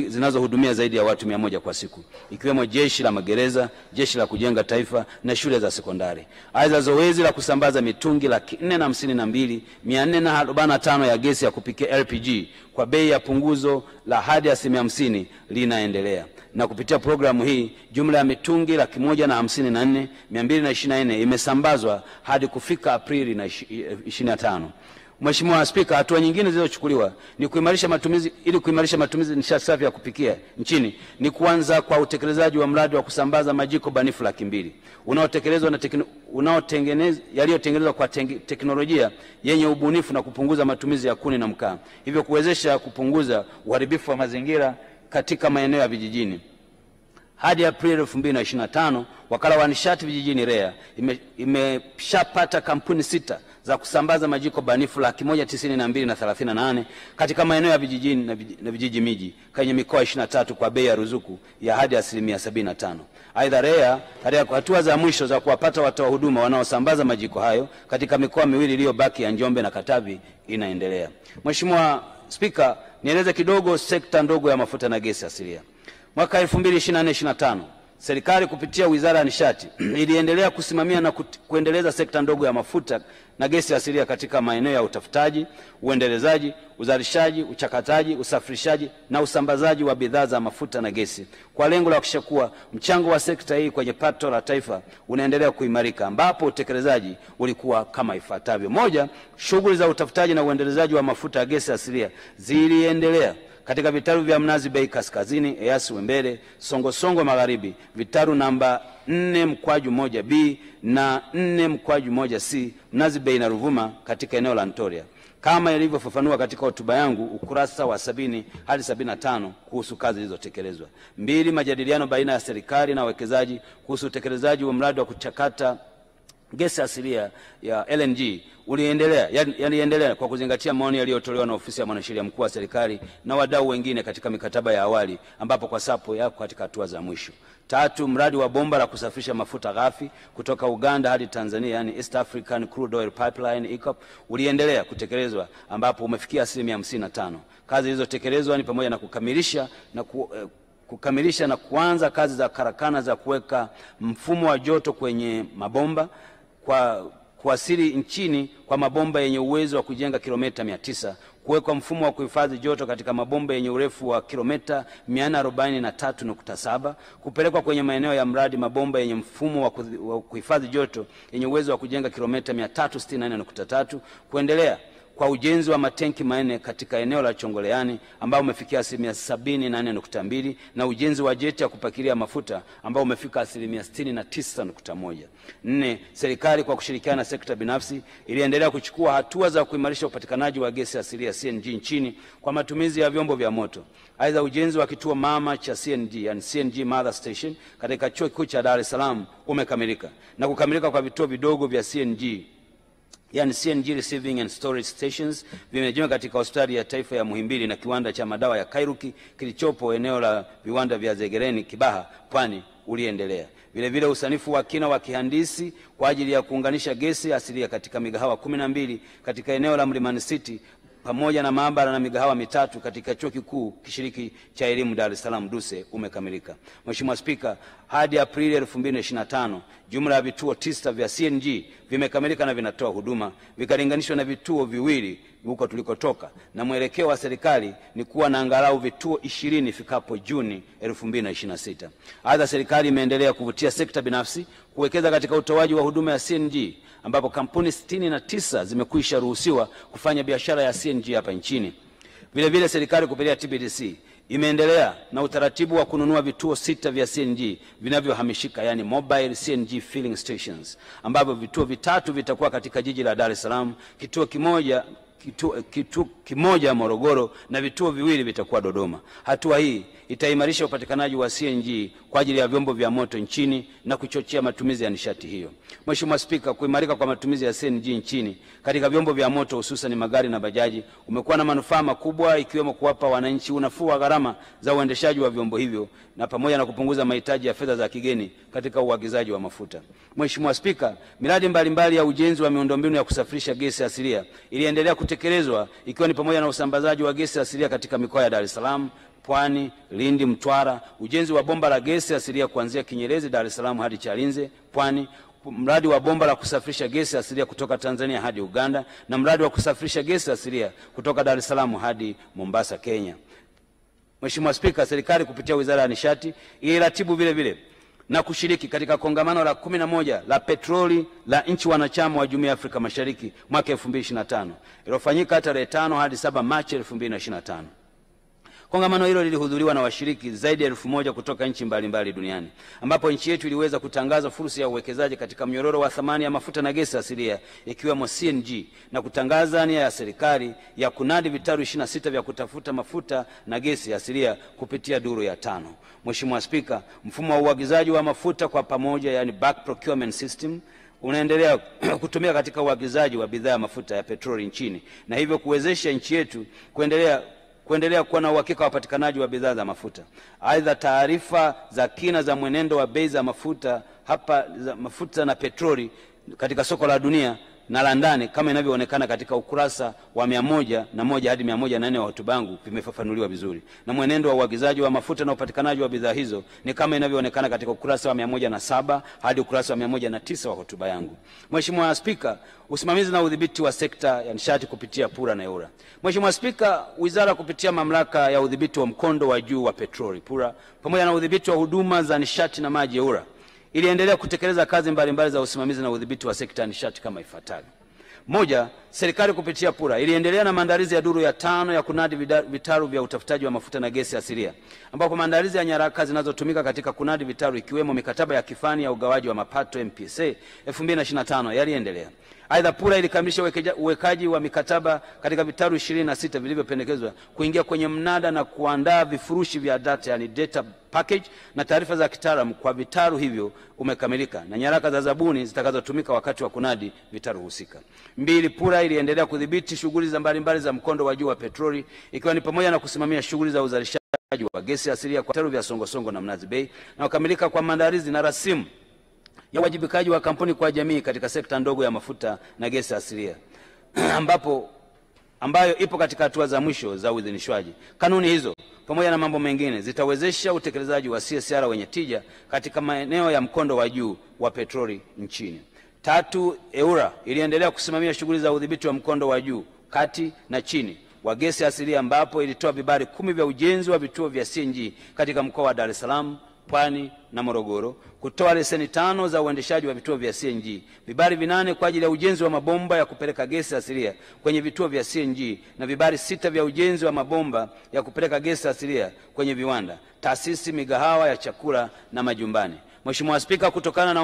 zinazohudumia zaidi ya watu 100 kwa siku, ikiwemo Jeshi la Magereza, Jeshi la Kujenga Taifa na shule za sekondari. Aidha, zoezi la kusambaza mitungi 452,445 ya gesi ya kupikia LPG kwa bei ya punguzo la hadi 50% linaendelea. Na kupitia programu hii jumla ya mitungi 154,224 imesambazwa hadi kufika Aprili 25. Mheshimiwa Spika, hatua nyingine zilizochukuliwa ni kuimarisha matumizi nishati safi ya kupikia nchini ni kuanza kwa utekelezaji wa mradi wa kusambaza majiko banifu 200,000 yaliyotengenezwa kwa teknolojia yenye ubunifu na kupunguza matumizi ya kuni na mkaa, hivyo kuwezesha kupunguza uharibifu wa mazingira katika maeneo ya vijijini. Hadi Aprili 2025, wakala wa nishati vijijini REA imeshapata kampuni 6 za kusambaza majiko banifu 192,038 katika maeneo ya vijijini na vijiji miji kwenye mikoa 23 kwa bei ya ruzuku ya hadi 75%. Aidha, REA katika hatua za mwisho za kuwapata watoa huduma wanaosambaza majiko hayo katika mikoa miwili iliyobaki ya Njombe na Katavi inaendelea. Mheshimiwa Spika, nieleze kidogo sekta ndogo ya mafuta na gesi asilia. Mwaka 2024-2025 serikali kupitia Wizara ya Nishati iliendelea kusimamia na kuendeleza sekta ndogo ya mafuta na gesi asilia katika maeneo ya utafutaji, uendelezaji, uzalishaji, uchakataji, usafirishaji na usambazaji wa bidhaa za mafuta na gesi kwa lengo la kuhakikisha kuwa mchango wa sekta hii kwenye pato la taifa unaendelea kuimarika, ambapo utekelezaji ulikuwa kama ifuatavyo. Moja, shughuli za utafutaji na uendelezaji wa mafuta ya gesi asilia ziliendelea katika vitaru vya Mnazi Bay Kaskazini, Eyasi Wembere, Songo Magharibi, vitaru namba 4/1B na 4/1C, Mnazi Bay na Ruvuma katika eneo la Ntoria, kama ilivyofafanua katika hotuba yangu ukurasa wa 70 hadi 75 kuhusu kazi zilizotekelezwa. 2, majadiliano baina ya serikali na wawekezaji kuhusu utekelezaji wa mradi wa kuchakata gesi asilia ya LNG yaliendelea kwa kuzingatia maoni yaliyotolewa na ofisi ya mwanasheria mkuu wa serikali na wadau wengine katika mikataba ya awali, ambapo kwa sapo yako katika hatua za mwisho. 3, mradi wa bomba la kusafirisha mafuta ghafi kutoka Uganda hadi Tanzania, yani East African Crude Oil Pipeline EACOP, uliendelea kutekelezwa ambapo umefikia 55%. Kazi zilizotekelezwa ni pamoja na kukamilisha na kuanza kazi za karakana za kuweka mfumo wa joto kwenye mabomba kuwasili nchini kwa mabomba yenye uwezo wa kujenga kilomita 900, kuwekwa mfumo wa kuhifadhi joto katika mabomba yenye urefu wa kilomita 443.7, kupelekwa kwenye maeneo ya mradi mabomba yenye mfumo wa kuhifadhi joto yenye uwezo wa kujenga kilomita 364.3, kuendelea kwa ujenzi wa matenki 4 katika eneo la Chongoleani ambao umefikia 74.2 na ujenzi wa jeti ya kupakilia mafuta ambao umefika 69.1. 4, serikali kwa kushirikiana na sekta binafsi iliendelea kuchukua hatua za kuimarisha upatikanaji wa gesi asilia CNG nchini kwa matumizi ya vyombo vya moto. Aidha, ujenzi wa kituo mama cha CNG, yani CNG Mother Station katika Chuo Kikuu cha Dar es Salaam umekamilika, na kukamilika kwa vituo vidogo vya CNG, yani CNG Receiving and Storage Stations, vimejengwa katika Hospitali ya Taifa ya Muhimbili na kiwanda cha madawa ya Kairuki kilichopo eneo la viwanda vya Zegereni Kibaha Pwani uliendelea. Vile vile usanifu wa kina wa kihandisi kwa ajili ya kuunganisha gesi asilia katika migahawa 12 katika eneo la Mlimani City pamoja na maabara na migahawa 3 katika Chuo Kikuu Kishiriki cha Elimu Dar es Salaam DUCE umekamilika. Mheshimiwa Spika, hadi Aprili 2025 jumla ya vituo 9 vya CNG vimekamilika na vinatoa huduma, vikalinganishwa na vituo 2 huko tulikotoka, na mwelekeo wa serikali ni kuwa na angalau vituo 20 ifikapo Juni 2026. Aidha, serikali imeendelea kuvutia sekta binafsi kuwekeza katika utoaji wa huduma ya CNG ambapo kampuni 69 zimekwisha ruhusiwa kufanya biashara ya CNG hapa nchini. Vile vile serikali kupitia TBDC imeendelea na utaratibu wa kununua vituo 6 vya CNG vinavyohamishika, yani mobile CNG filling stations, ambavyo vituo 3 vitakuwa katika jiji la Dar es Salaam, kituo kimoja kituo kimoja Morogoro na vituo viwili vitakuwa Dodoma. Hatua hii itaimarisha upatikanaji wa CNG kwa ajili ya vyombo vya moto nchini na kuchochea matumizi ya nishati hiyo. Mheshimiwa Spika, kuimarika kwa matumizi ya CNG nchini katika vyombo vya moto hususan magari na bajaji umekuwa na manufaa makubwa, ikiwemo kuwapa wananchi unafuu wa gharama za uendeshaji wa vyombo hivyo na pamoja na kupunguza mahitaji ya fedha za kigeni katika uagizaji wa mafuta. Mheshimiwa Spika, miradi mbalimbali ya ujenzi wa miundombinu ya kusafirisha gesi asilia iliendelea kutekelezwa, ikiwa ni pamoja na usambazaji wa gesi asilia katika mikoa ya Dar es Salaam, Pwani, Lindi, Mtwara, ujenzi wa bomba la gesi asilia kuanzia Kinyerezi, Dar es Salaam hadi Chalinze, Pwani, mradi wa bomba la kusafirisha gesi asilia kutoka Tanzania hadi Uganda na mradi wa kusafirisha gesi asilia kutoka Dar es Salaam hadi Mombasa, Kenya. Mheshimiwa Spika, serikali kupitia Wizara ya Nishati iliratibu vile vile na kushiriki katika kongamano la 11 la petroli la nchi wanachama wa Jumuiya ya Afrika Mashariki mwaka 2025 iliyofanyika tarehe 5 hadi 7 Machi 2025. Kongamano hilo lilihudhuriwa na washiriki zaidi ya 1000 kutoka nchi mbalimbali duniani, ambapo nchi yetu iliweza kutangaza fursa ya uwekezaji katika mnyororo wa thamani ya mafuta na gesi asilia ikiwemo CNG na kutangaza nia ya serikali ya kunadi vitaru 26 vya kutafuta mafuta na gesi asilia kupitia duru ya 5. Mheshimiwa Spika, mfumo wa uagizaji wa mafuta kwa pamoja, yani bulk procurement system, unaendelea kutumika katika uagizaji wa bidhaa ya mafuta ya petroli nchini na hivyo kuwezesha nchi yetu kuendelea kuwa na uhakika wa upatikanaji wa bidhaa za mafuta. Aidha, taarifa za kina za mwenendo wa bei za mafuta za mafuta na petroli katika soko la dunia na la ndani kama inavyoonekana katika ukurasa wa 101 hadi 104 wa hotuba yangu vimefafanuliwa vizuri, na mwenendo wa uagizaji wa mafuta na upatikanaji wa bidhaa hizo ni kama inavyoonekana katika ukurasa wa 107 hadi ukurasa wa 109 wa hotuba yangu. Mheshimiwa Spika, usimamizi na udhibiti wa sekta ya nishati kupitia PURA na EWURA. Mheshimiwa Spika, wizara kupitia mamlaka ya udhibiti wa mkondo wa juu wa petroli PURA pamoja na udhibiti wa huduma za nishati na maji EWURA iliendelea kutekeleza kazi mbalimbali za usimamizi na udhibiti wa sekta ya nishati kama ifuatavyo. Moja, serikali kupitia PURA iliendelea na maandalizi ya duru ya 5 ya kunadi vitaru vya utafutaji wa mafuta na gesi asilia, ambapo maandalizi ya nyaraka zinazotumika katika kunadi vitaru ikiwemo mikataba ya kifani ya ugawaji wa mapato MPSA 2025 yaliendelea. Aidha, PURA ilikamilisha uwekaji wa mikataba katika vitaru 26 vilivyopendekezwa kuingia kwenye mnada na kuandaa vifurushi vya data, yani data package, na taarifa za kitaalamu kwa vitaru hivyo umekamilika na nyaraka za zabuni zitakazotumika wakati wa kunadi vitaru husika. 2, PURA iliendelea kudhibiti shughuli za mbalimbali za mkondo wa juu wa petroli ikiwa ni pamoja na kusimamia shughuli za uzalishaji wa gesi asilia kwa vitaru vya Songosongo na Mnazi Bay na kukamilika kwa maandalizi na rasimu ya uwajibikaji wa kampuni kwa jamii katika sekta ndogo ya mafuta na gesi asilia ambayo ipo katika hatua za mwisho za uidhinishwaji. Kanuni hizo pamoja na mambo mengine zitawezesha utekelezaji wa CSR wenye tija katika maeneo ya mkondo wa juu wa petroli nchini. 3, EWURA iliendelea kusimamia shughuli za udhibiti wa mkondo wa juu, kati na chini wa gesi asilia, ambapo ilitoa vibali 10 vya ujenzi wa vituo vya CNG katika mkoa wa Dar es Salaam, Pwani na Morogoro, kutoa leseni 5 za uendeshaji wa vituo vya CNG, vibali 8 kwa ajili ya ujenzi wa mabomba ya kupeleka gesi asilia kwenye vituo vya CNG na vibali 6 vya ujenzi wa mabomba ya kupeleka gesi asilia kwenye viwanda, taasisi, migahawa ya chakula na majumbani. Mheshimiwa Spika, kutokana na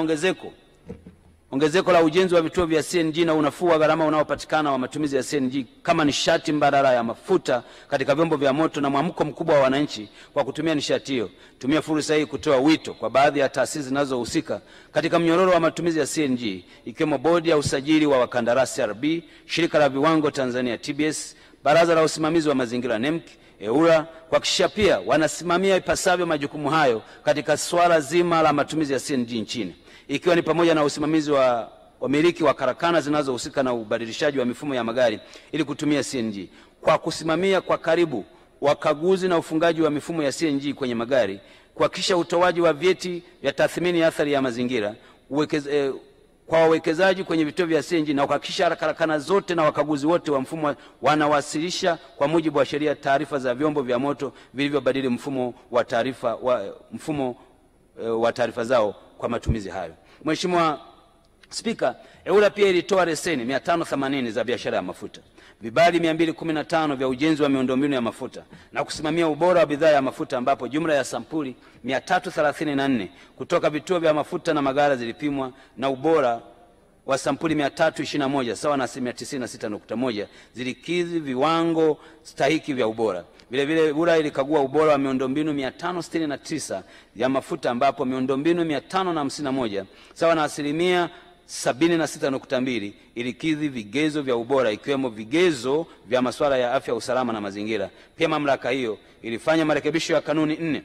ongezeko la ujenzi wa vituo vya CNG na unafuu wa gharama unaopatikana wa matumizi ya CNG kama nishati mbadala ya mafuta katika vyombo vya moto na mwamko mkubwa wa wananchi kwa kutumia nishati hiyo, tumia fursa hii kutoa wito kwa baadhi ya taasisi zinazohusika katika mnyororo wa matumizi ya CNG ikiwemo Bodi ya Usajili wa Wakandarasi RB, Shirika la Viwango Tanzania TBS, Baraza la Usimamizi wa Mazingira NEMC, EWURA, kuhakikisha pia wanasimamia ipasavyo majukumu hayo katika swala zima la matumizi ya CNG nchini, ikiwa ni pamoja na usimamizi wa wamiliki wa karakana zinazohusika na ubadilishaji wa mifumo ya magari ili kutumia CNG, kwa kusimamia kwa karibu wakaguzi na ufungaji wa mifumo ya CNG kwenye magari, kuhakikisha utoaji wa vyeti vya tathmini ya athari ya mazingira kwa wawekezaji kwenye vituo vya CNG na kuhakikisha karakana zote na wakaguzi wote wa mfumo wanawasilisha kwa mujibu wa sheria taarifa za vyombo vya moto vilivyobadili mfumo wa taarifa zao kwa matumizi hayo. Mheshimiwa Spika, EWURA pia ilitoa leseni 580 za biashara ya mafuta, vibali 215 vya ujenzi wa miundombinu ya mafuta na kusimamia ubora wa bidhaa ya mafuta, ambapo jumla ya sampuli 334 kutoka vituo vya mafuta na maghala zilipimwa na ubora wa sampuli 321 sawa na 96.1 zilikidhi viwango stahiki vya ubora. Vile vile EWURA ilikagua ubora wa miundombinu 569 ya mafuta ambapo miundombinu 551 sawa na 76.2 ilikidhi vigezo vya ubora ikiwemo vigezo vya masuala ya afya, usalama na mazingira. Pia mamlaka hiyo ilifanya marekebisho ya kanuni 4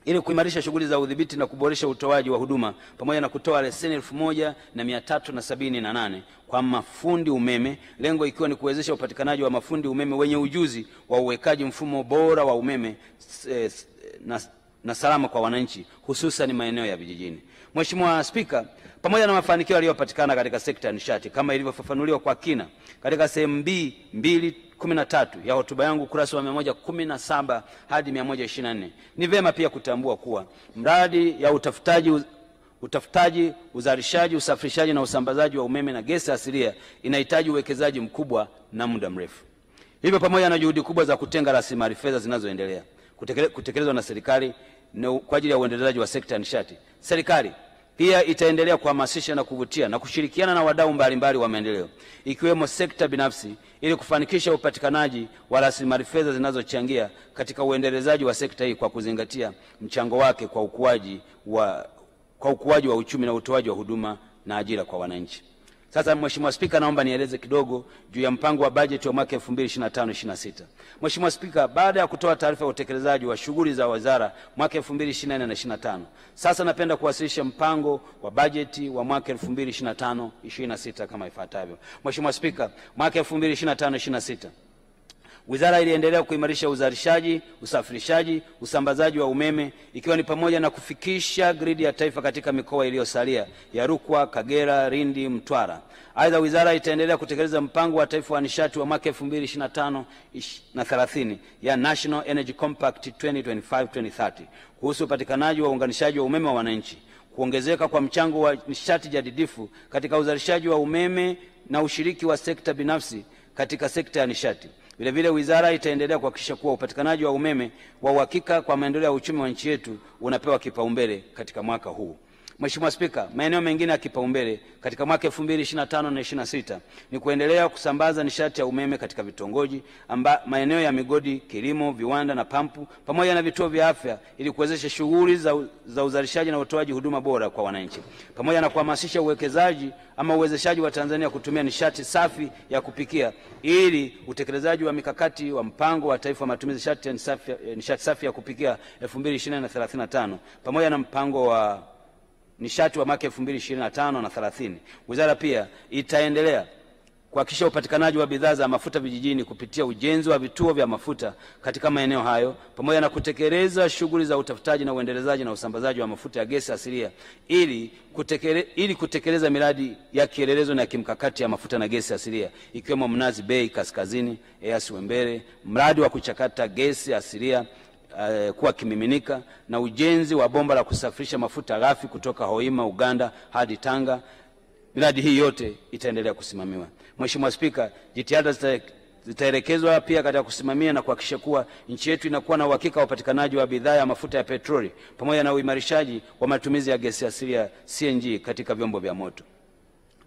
ili kuimarisha shughuli za udhibiti na kuboresha utoaji wa huduma pamoja na kutoa leseni 1378 kwa mafundi umeme, lengo ikiwa ni kuwezesha upatikanaji wa mafundi umeme wenye ujuzi wa uwekaji mfumo bora wa umeme na salama kwa wananchi, hususan maeneo ya vijijini. Mheshimiwa Spika, pamoja na mafanikio yaliyopatikana katika sekta ya nishati kama ilivyofafanuliwa kwa kina katika sehemu B213 ya hotuba yangu kurasa wa 117 hadi 124, ni vema pia kutambua kuwa mradi ya utafutaji, uzalishaji, usafirishaji na usambazaji wa umeme na gesi asilia inahitaji uwekezaji mkubwa na muda mrefu. Hivyo pamoja na juhudi kubwa za kutenga rasilimali fedha zinazoendelea kutekelezwa na serikali kwa ajili ya uendelezaji wa sekta ya nishati, serikali pia itaendelea kuhamasisha na kuvutia na kushirikiana na wadau mbalimbali wa maendeleo ikiwemo sekta binafsi ili kufanikisha upatikanaji wa rasilimali fedha zinazochangia katika uendelezaji wa sekta hii kwa kuzingatia mchango wake kwa ukuaji wa uchumi na utoaji wa huduma na ajira kwa wananchi. Sasa Mheshimiwa Spika, naomba nieleze kidogo juu ya mpango wa bajeti wa mwaka 2025-26. Mheshimiwa Spika, baada ya kutoa taarifa ya utekelezaji wa shughuli za wizara mwaka 2024-25, sasa napenda kuwasilisha mpango wa bajeti wa mwaka 2025-26 kama ifuatavyo. Mheshimiwa Spika, mwaka 2025-26 wizara iliendelea kuimarisha uzalishaji, usafirishaji, usambazaji wa umeme ikiwa ni pamoja na kufikisha gridi ya taifa katika mikoa iliyosalia ya Rukwa, Kagera, Lindi, Mtwara. Aidha, wizara itaendelea kutekeleza mpango wa taifa wa nishati wa mwaka 2025 na 30 ya National Energy Compact 2025-2030 kuhusu upatikanaji wa uunganishaji wa umeme wa wananchi, kuongezeka kwa mchango wa nishati jadidifu katika uzalishaji wa umeme na ushiriki wa sekta binafsi katika sekta ya nishati. Vile vile wizara itaendelea kuhakikisha kuwa upatikanaji wa umeme wa uhakika kwa maendeleo ya uchumi wa nchi yetu unapewa kipaumbele katika mwaka huu. Mheshimiwa Spika, maeneo mengine ya kipaumbele katika mwaka 2025 na 26 ni kuendelea kusambaza nishati ya umeme katika vitongoji, maeneo ya migodi, kilimo, viwanda na pampu pamoja na vituo vya afya ili kuwezesha shughuli za uzalishaji na utoaji huduma bora kwa wananchi, pamoja na kuhamasisha uwezeshaji wa Tanzania kutumia nishati safi ya kupikia ili utekelezaji wa mikakati wa mpango wa taifa wa matumizi nishati safi ya kupikia 2020-35 pamoja na mpango wa nishati wa mwaka 2025 na 30. Wizara pia itaendelea kuhakikisha upatikanaji wa bidhaa za mafuta vijijini kupitia ujenzi wa vituo vya mafuta katika maeneo hayo pamoja na kutekeleza shughuli za utafutaji na uendelezaji na usambazaji wa mafuta ya gesi asilia ili kutekeleza miradi ya kielelezo na kimkakati ya mafuta na gesi asilia ikiwemo Mnazi Bay Kaskazini, EAS Wembere, mradi wa kuchakata gesi asilia kuwa kimiminika na ujenzi wa bomba la kusafirisha mafuta ghafi kutoka Hoima, Uganda hadi Tanga. Miradi hii yote itaendelea kusimamiwa. Mheshimiwa Spika, jitihada zitaelekezwa pia katika kusimamia na kuhakikisha kuwa nchi yetu inakuwa na uhakika wa upatikanaji wa bidhaa ya mafuta ya petroli pamoja na uimarishaji wa matumizi ya gesi asilia CNG katika vyombo vya moto.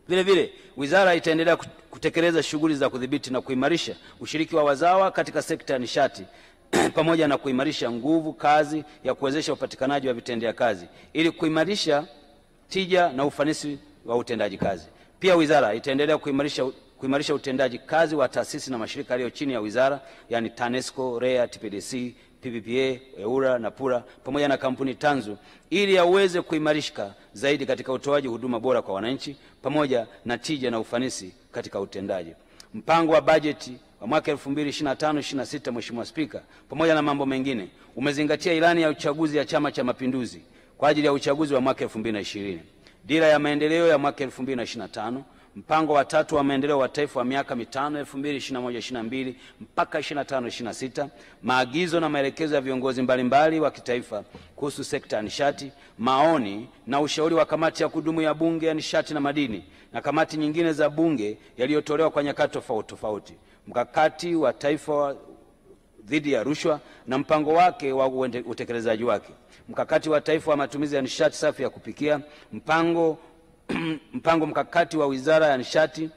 Vile vile wizara itaendelea kutekeleza shughuli za kudhibiti na kuimarisha ushiriki wa wazawa katika sekta ya nishati pamoja na kuimarisha nguvu kazi ya kuwezesha upatikanaji wa vitendea kazi ili kuimarisha tija na ufanisi wa utendaji kazi. Pia wizara itaendelea kuimarisha utendaji kazi wa taasisi na mashirika yaliyo chini ya wizara, yani TANESCO, REA, TPDC, PPPA, EWURA na PURA pamoja na kampuni tanzu ili yaweze kuimarishika zaidi katika utoaji huduma bora kwa wananchi pamoja na tija na ufanisi katika utendaji. Mpango wa bajeti wa mwaka 2025-26 Mheshimiwa Spika, pamoja na mambo mengine umezingatia ilani ya uchaguzi ya Chama cha Mapinduzi kwa ajili ya uchaguzi wa mwaka 2020, dira ya maendeleo ya mwaka 2025, mpango wa tatu wa maendeleo wa taifa wa miaka mitano 2021-22 mpaka 25-26, maagizo na maelekezo ya viongozi mbalimbali wa kitaifa kuhusu sekta ya nishati, maoni na ushauri wa kamati ya kudumu ya Bunge ya nishati na madini na kamati nyingine za Bunge yaliyotolewa kwa nyakati tofauti, mkakati wa taifa dhidi ya rushwa na mpango wake wa utekelezaji wake, mkakati wa taifa wa matumizi ya nishati safi ya kupikia, mpango mpango mkakati wa Wizara ya Nishati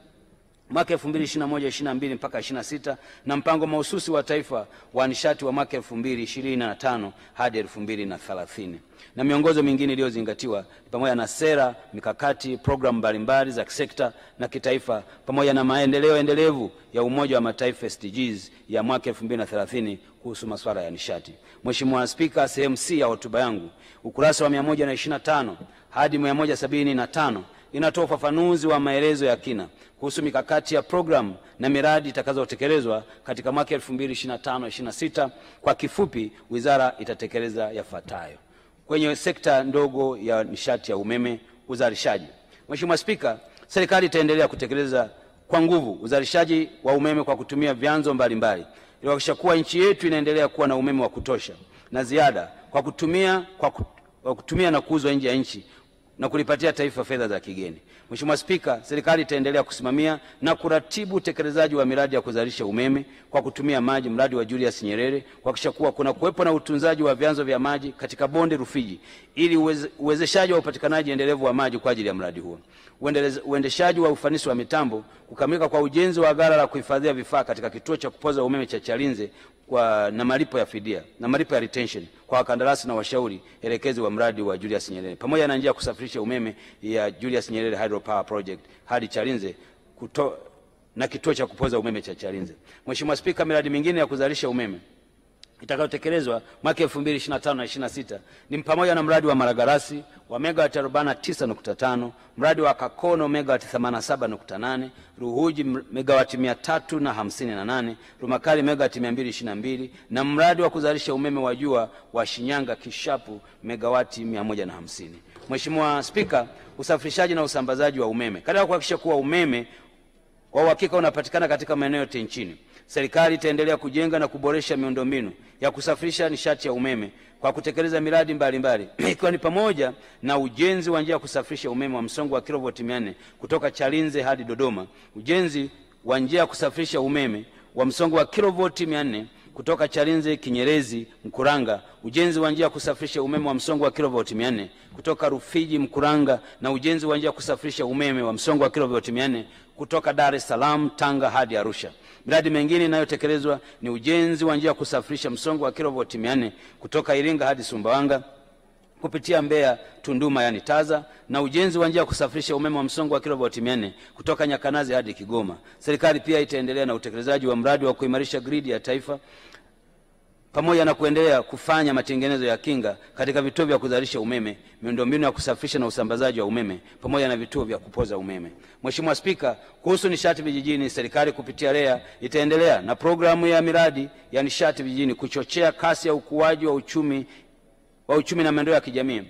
mwaka 2021-22 mpaka 26 na mpango mahususi wa taifa wa nishati wa mwaka 2025 hadi 2030. Na miongozo mingine iliyozingatiwa pamoja na sera, mikakati, programu mbalimbali za kisekta na kitaifa pamoja na maendeleo endelevu ya Umoja wa Mataifa SDGs ya mwaka 2030 kuhusu masuala ya nishati. Mheshimiwa Spika, sehemu C ya hotuba yangu, ukurasa wa 125 hadi 175 inatoa ufafanuzi wa maelezo ya kina kuhusu mikakati ya programu na miradi itakazotekelezwa katika mwaka 2025-26. Kwa kifupi, wizara itatekeleza yafuatayo. Kwenye sekta ndogo ya nishati ya umeme, uzalishaji. Mheshimiwa Spika, serikali itaendelea kutekeleza kwa nguvu uzalishaji wa umeme kwa kutumia vyanzo mbalimbali ili kuhakikisha kuwa nchi yetu inaendelea kuwa na umeme wa kutosha na ziada kwa kutumia na kuuzwa nje ya nchi na kulipatia taifa fedha za kigeni. Mheshimiwa Spika, serikali itaendelea kusimamia na kuratibu utekelezaji wa miradi ya kuzalisha umeme kwa kutumia maji, mradi wa Julius Nyerere, kuhakikisha kuwa kuna kuwepo na utunzaji wa vyanzo vya maji katika bonde Rufiji ili uwezeshaji wa upatikanaji endelevu wa maji kwa ajili ya mradi huo. Uendeshaji wa ufanisi wa mitambo, kukamilika kwa ujenzi wa ghala la kuhifadhia vifaa katika kituo cha kupoza umeme cha Chalinze na malipo ya fidia na malipo ya retention kwa wakandarasi na washauri elekezi wa mradi wa Julius Nyerere, pamoja na njia ya kusafirisha umeme ya Julius Nyerere Hydropower Project hadi Chalinze na kituo cha kupoza umeme cha Chalinze. Mheshimiwa Spika, miradi mingine ya kuzalisha umeme itakayotekelezwa mwaka 2025 na 26 ni pamoja na mradi wa Maragarasi wa megawati 49.5, mradi wa Kakono megawati 87.8, Ruhuji megawati 358, Rumakali megawati 222 na mradi wa kuzalisha umeme wa jua wa Shinyanga Kishapu megawati 150. Mheshimiwa Spika, usafirishaji na usambazaji wa umeme. Katika kuhakikisha kuwa umeme wa uhakika unapatikana katika maeneo yote nchini, serikali itaendelea kujenga na kuboresha miundombinu ya kusafirisha nishati ya umeme kwa kutekeleza miradi mbalimbali ikiwa ni pamoja na ujenzi wa njia ya kusafirisha umeme wa msongo wa kilovoti 400 kutoka Chalinze hadi Dodoma, ujenzi wa njia ya kusafirisha umeme wa msongo wa kilovoti 400 kutoka Chalinze Kinyerezi Mkuranga, ujenzi wa njia ya kusafirisha umeme wa msongo wa kilovoti 400 kutoka Rufiji Mkuranga na ujenzi wa njia ya kusafirisha umeme wa msongo wa kilovoti 400 kutoka Dar es Salaam Tanga hadi Arusha. Miradi mingine inayotekelezwa ni ujenzi wa njia ya kusafirisha msongo wa kilovoti 400 kutoka Iringa hadi Sumbawanga kupitia Mbeya Tunduma yani Taza na ujenzi wa njia ya kusafirisha umeme wa msongo wa kilovoti 400 kutoka Nyakanazi hadi Kigoma. Serikali pia itaendelea na utekelezaji wa mradi wa kuimarisha gridi ya taifa pamoja na kuendelea kufanya matengenezo ya kinga katika vituo vya kuzalisha umeme, miundombinu ya kusafirisha na usambazaji wa umeme pamoja na vituo vya kupoza umeme. Mheshimiwa Spika, kuhusu nishati vijijini, serikali kupitia REA itaendelea na programu ya miradi ya nishati vijijini kuchochea kasi ya ukuaji wa uchumi na maendeleo ya kijamii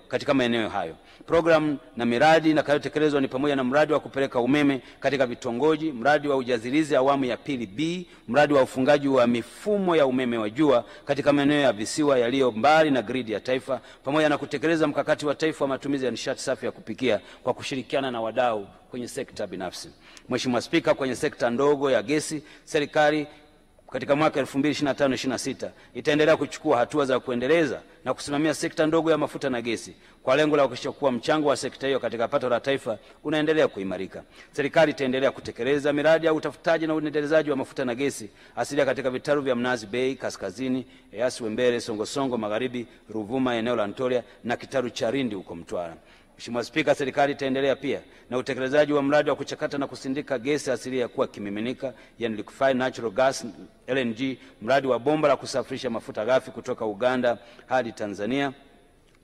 katika maeneo hayo. Programu na miradi inayotekelezwa ni pamoja na mradi wa kupeleka umeme katika vitongoji, mradi wa ujazilizi awamu ya pili B, mradi wa ufungaji wa mifumo ya umeme wa jua katika maeneo ya visiwa yaliyo mbali na gridi ya taifa, pamoja na kutekeleza mkakati wa taifa wa matumizi ya nishati safi ya kupikia kwa kushirikiana na wadau kwenye sekta binafsi. Mheshimiwa Spika, kwenye sekta ndogo ya gesi, serikali katika mwaka 2025-26 itaendelea kuchukua hatua za kuendeleza na kusimamia sekta ndogo ya mafuta na gesi kwa lengo la kuhakikisha kuwa mchango wa sekta hiyo katika pato la taifa unaendelea kuimarika. Serikali itaendelea kutekeleza miradi ya utafutaji na uendelezaji wa mafuta na gesi asilia katika vitaru vya Mnazi Bay Kaskazini, Eyasi Wembere, Songosongo Magharibi, Ruvuma eneo la Ntolia na kitaru cha Lindi huko Mtwara. Mheshimiwa Spika, serikali itaendelea pia na utekelezaji wa mradi wa kuchakata na kusindika gesi asilia ya kuwa kimiminika yani liquefied natural gas LNG, mradi wa bomba la kusafirisha mafuta ghafi kutoka Uganda hadi Tanzania,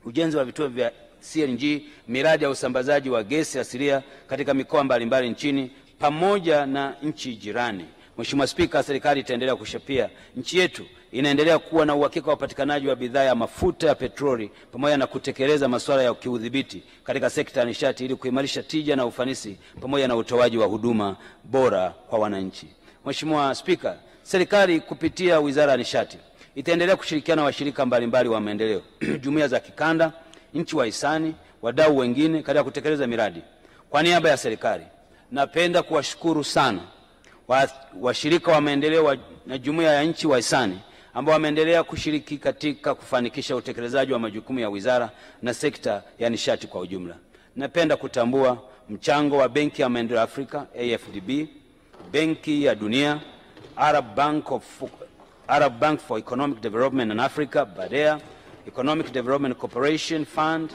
ujenzi wa vituo vya CNG, miradi ya usambazaji wa gesi asilia katika mikoa mbalimbali nchini pamoja na nchi jirani. Mheshimiwa Spika, serikali itaendelea kushapia nchi yetu inaendelea kuwa na uhakika wa upatikanaji wa bidhaa ya mafuta ya petroli pamoja na kutekeleza masuala ya kiudhibiti katika sekta ya nishati ili kuimarisha tija na ufanisi pamoja na utoaji wa huduma bora kwa wananchi. Mheshimiwa Spika, serikali kupitia Wizara ya Nishati itaendelea kushirikiana na washirika mbalimbali wa maendeleo, jumuiya za kikanda, nchi wahisani, wadau wengine katika kutekeleza miradi. Kwa niaba ya serikali, napenda kuwashukuru sana washirika wa maendeleo na jumuiya ya nchi wahisani ambao wameendelea kushiriki katika kufanikisha utekelezaji wa majukumu ya wizara na sekta ya nishati kwa ujumla. Napenda kutambua mchango wa Benki ya Maendeleo ya Afrika AfDB, Benki ya Dunia, Arab Bank for Economic Development in Africa BADEA, Economic Development Cooperation Fund,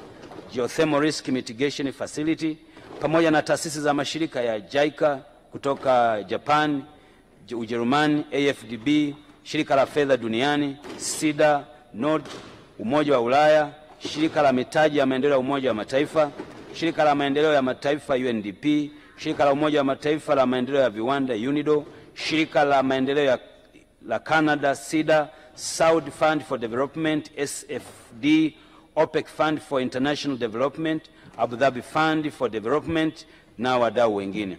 Geothermal Risk Mitigation Facility, pamoja na taasisi za mashirika ya JICA kutoka Japan, Ujerumani, AfDB, Shirika la Fedha Duniani, SIDA, NORD, Umoja wa Ulaya, Shirika la Mitaji ya Maendeleo ya Umoja wa Mataifa, Shirika la Maendeleo ya Mataifa UNDP, Shirika la Umoja wa Mataifa la Maendeleo ya Viwanda UNIDO, Shirika la Maendeleo la Canada SIDA, Saudi Fund for Development SFD, OPEC Fund for International Development, Abu Dhabi Fund for Development na wadau wengine.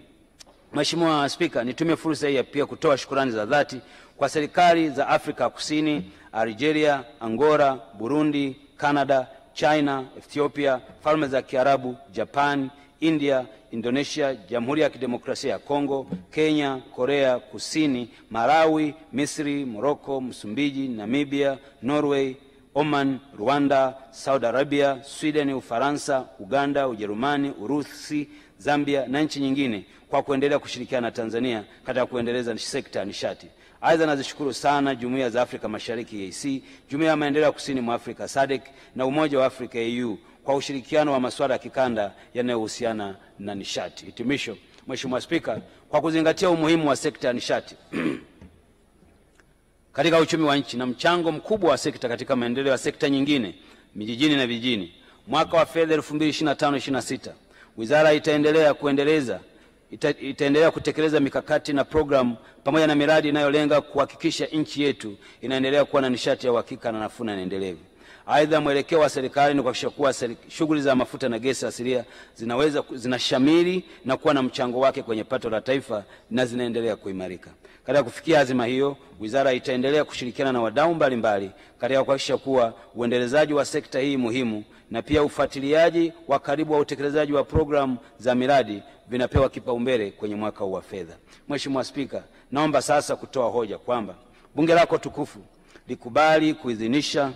Mheshimiwa Spika, nitumie fursa hii pia kutoa shukrani za dhati kwa serikali za Afrika Kusini, Algeria, Angola, Burundi, Canada, China, Ethiopia, Falme za Kiarabu, Japan, India, Indonesia, Jamhuri ya Kidemokrasia ya Kongo, Kenya, Korea Kusini, Malawi, Misri, Morocco, Msumbiji, Namibia, Norway, Oman, Rwanda, Saudi Arabia, Sweden, Ufaransa, Uganda, Ujerumani, Urusi, Zambia na nchi nyingine kwa kuendelea kushirikiana na Tanzania katika kuendeleza sekta ya nishati. Aidha, nazishukuru sana Jumuiya za Afrika Mashariki EAC, Jumuiya ya Maendeleo ya Kusini mwa Afrika SADC na Umoja wa Afrika AU kwa ushirikiano wa masuala ya kikanda yanayohusiana na nishati. Hitimisho, Mheshimiwa Spika, kwa kuzingatia umuhimu wa sekta ya nishati katika uchumi wa nchi na mchango mkubwa wa sekta katika maendeleo ya sekta nyingine mijijini na vijijini, mwaka wa fedha 2025/26 Wizara itaendelea kutekeleza mikakati na programu pamoja na miradi inayolenga kuhakikisha nchi yetu inaendelea kuwa na nishati ya uhakika na nafuu na endelevu. Aidha, mwelekeo wa serikali ni kuhakikisha kuwa shughuli za mafuta na gesi asilia zinashamiri na kuwa na mchango wake kwenye pato la taifa na zinaendelea kuimarika. Katika kufikia azima hiyo, wizara itaendelea kushirikiana na wadau mbalimbali katika kuhakikisha kuwa uendelezaji wa sekta hii muhimu na pia ufuatiliaji wa karibu wa utekelezaji wa programu za miradi vinapewa kipaumbele kwenye mwaka huu wa fedha. Mheshimiwa Spika, naomba sasa kutoa hoja kwamba bunge lako tukufu likubali kuidhinisha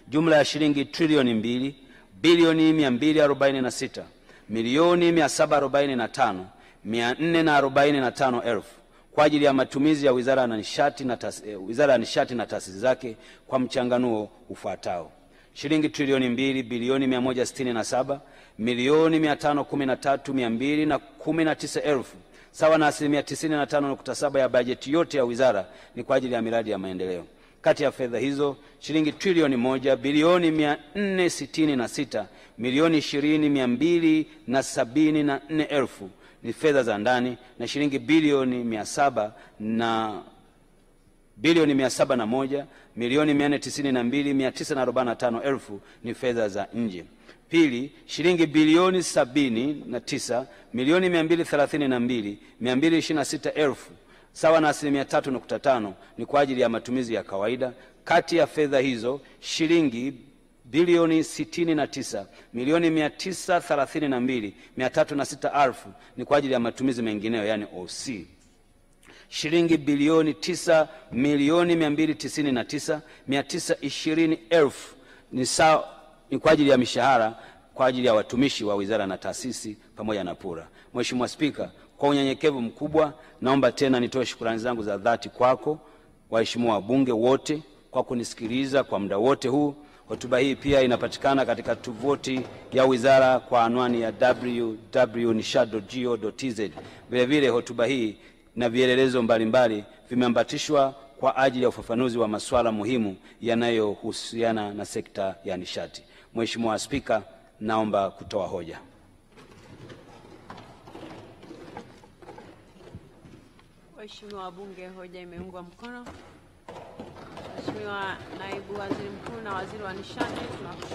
jumla ya shilingi trilioni 2 bilioni 246 milioni 745,445 elfu kwa ajili ya matumizi ya Wizara ya Nishati na taasisi zake kwa mchanganuo ufuatao: shilingi trilioni 2 bilioni 167 milioni 513,219 elfu sawa na 95.7% ya bajeti yote ya wizara ni kwa ajili ya miradi ya maendeleo. Kati ya fedha hizo, shilingi trilioni 1 bilioni 466 milioni 20,274 elfu ni fedha za ndani na shilingi bilioni 701 milioni 492,945 elfu ni fedha za nje. Pili, shilingi bilioni 79 milioni 232,226 elfu sawa na 3.5% ni kwa ajili ya matumizi ya kawaida. Kati ya fedha hizo, shilingi bilioni 69 milioni 932,306 elfu ni kwa ajili ya matumizi mengineyo yani OC. Shilingi bilioni 9 milioni 299,920 elfu ni kwa ajili ya mishahara kwa ajili ya watumishi wa wizara na taasisi pamoja na PURA. Mheshimiwa Spika, kwa unyenyekevu mkubwa naomba tena nitoe shukrani zangu za dhati kwako, waheshimiwa wabunge wote, kwa kunisikiliza kwa muda wote huu. Hotuba hii pia inapatikana katika tovuti ya wizara kwa anwani ya www.nishat.go.tz. Vile vile hotuba hii na vielelezo mbalimbali vimeambatishwa kwa ajili ya ufafanuzi wa masuala muhimu yanayohusiana na sekta ya nishati. Mheshimiwa Spika, naomba kutoa hoja. Waheshimiwa wabunge, hoja imeungwa mkono. Mheshimiwa Naibu Waziri Mkuu na Waziri wa Nishati, tunakushukuru.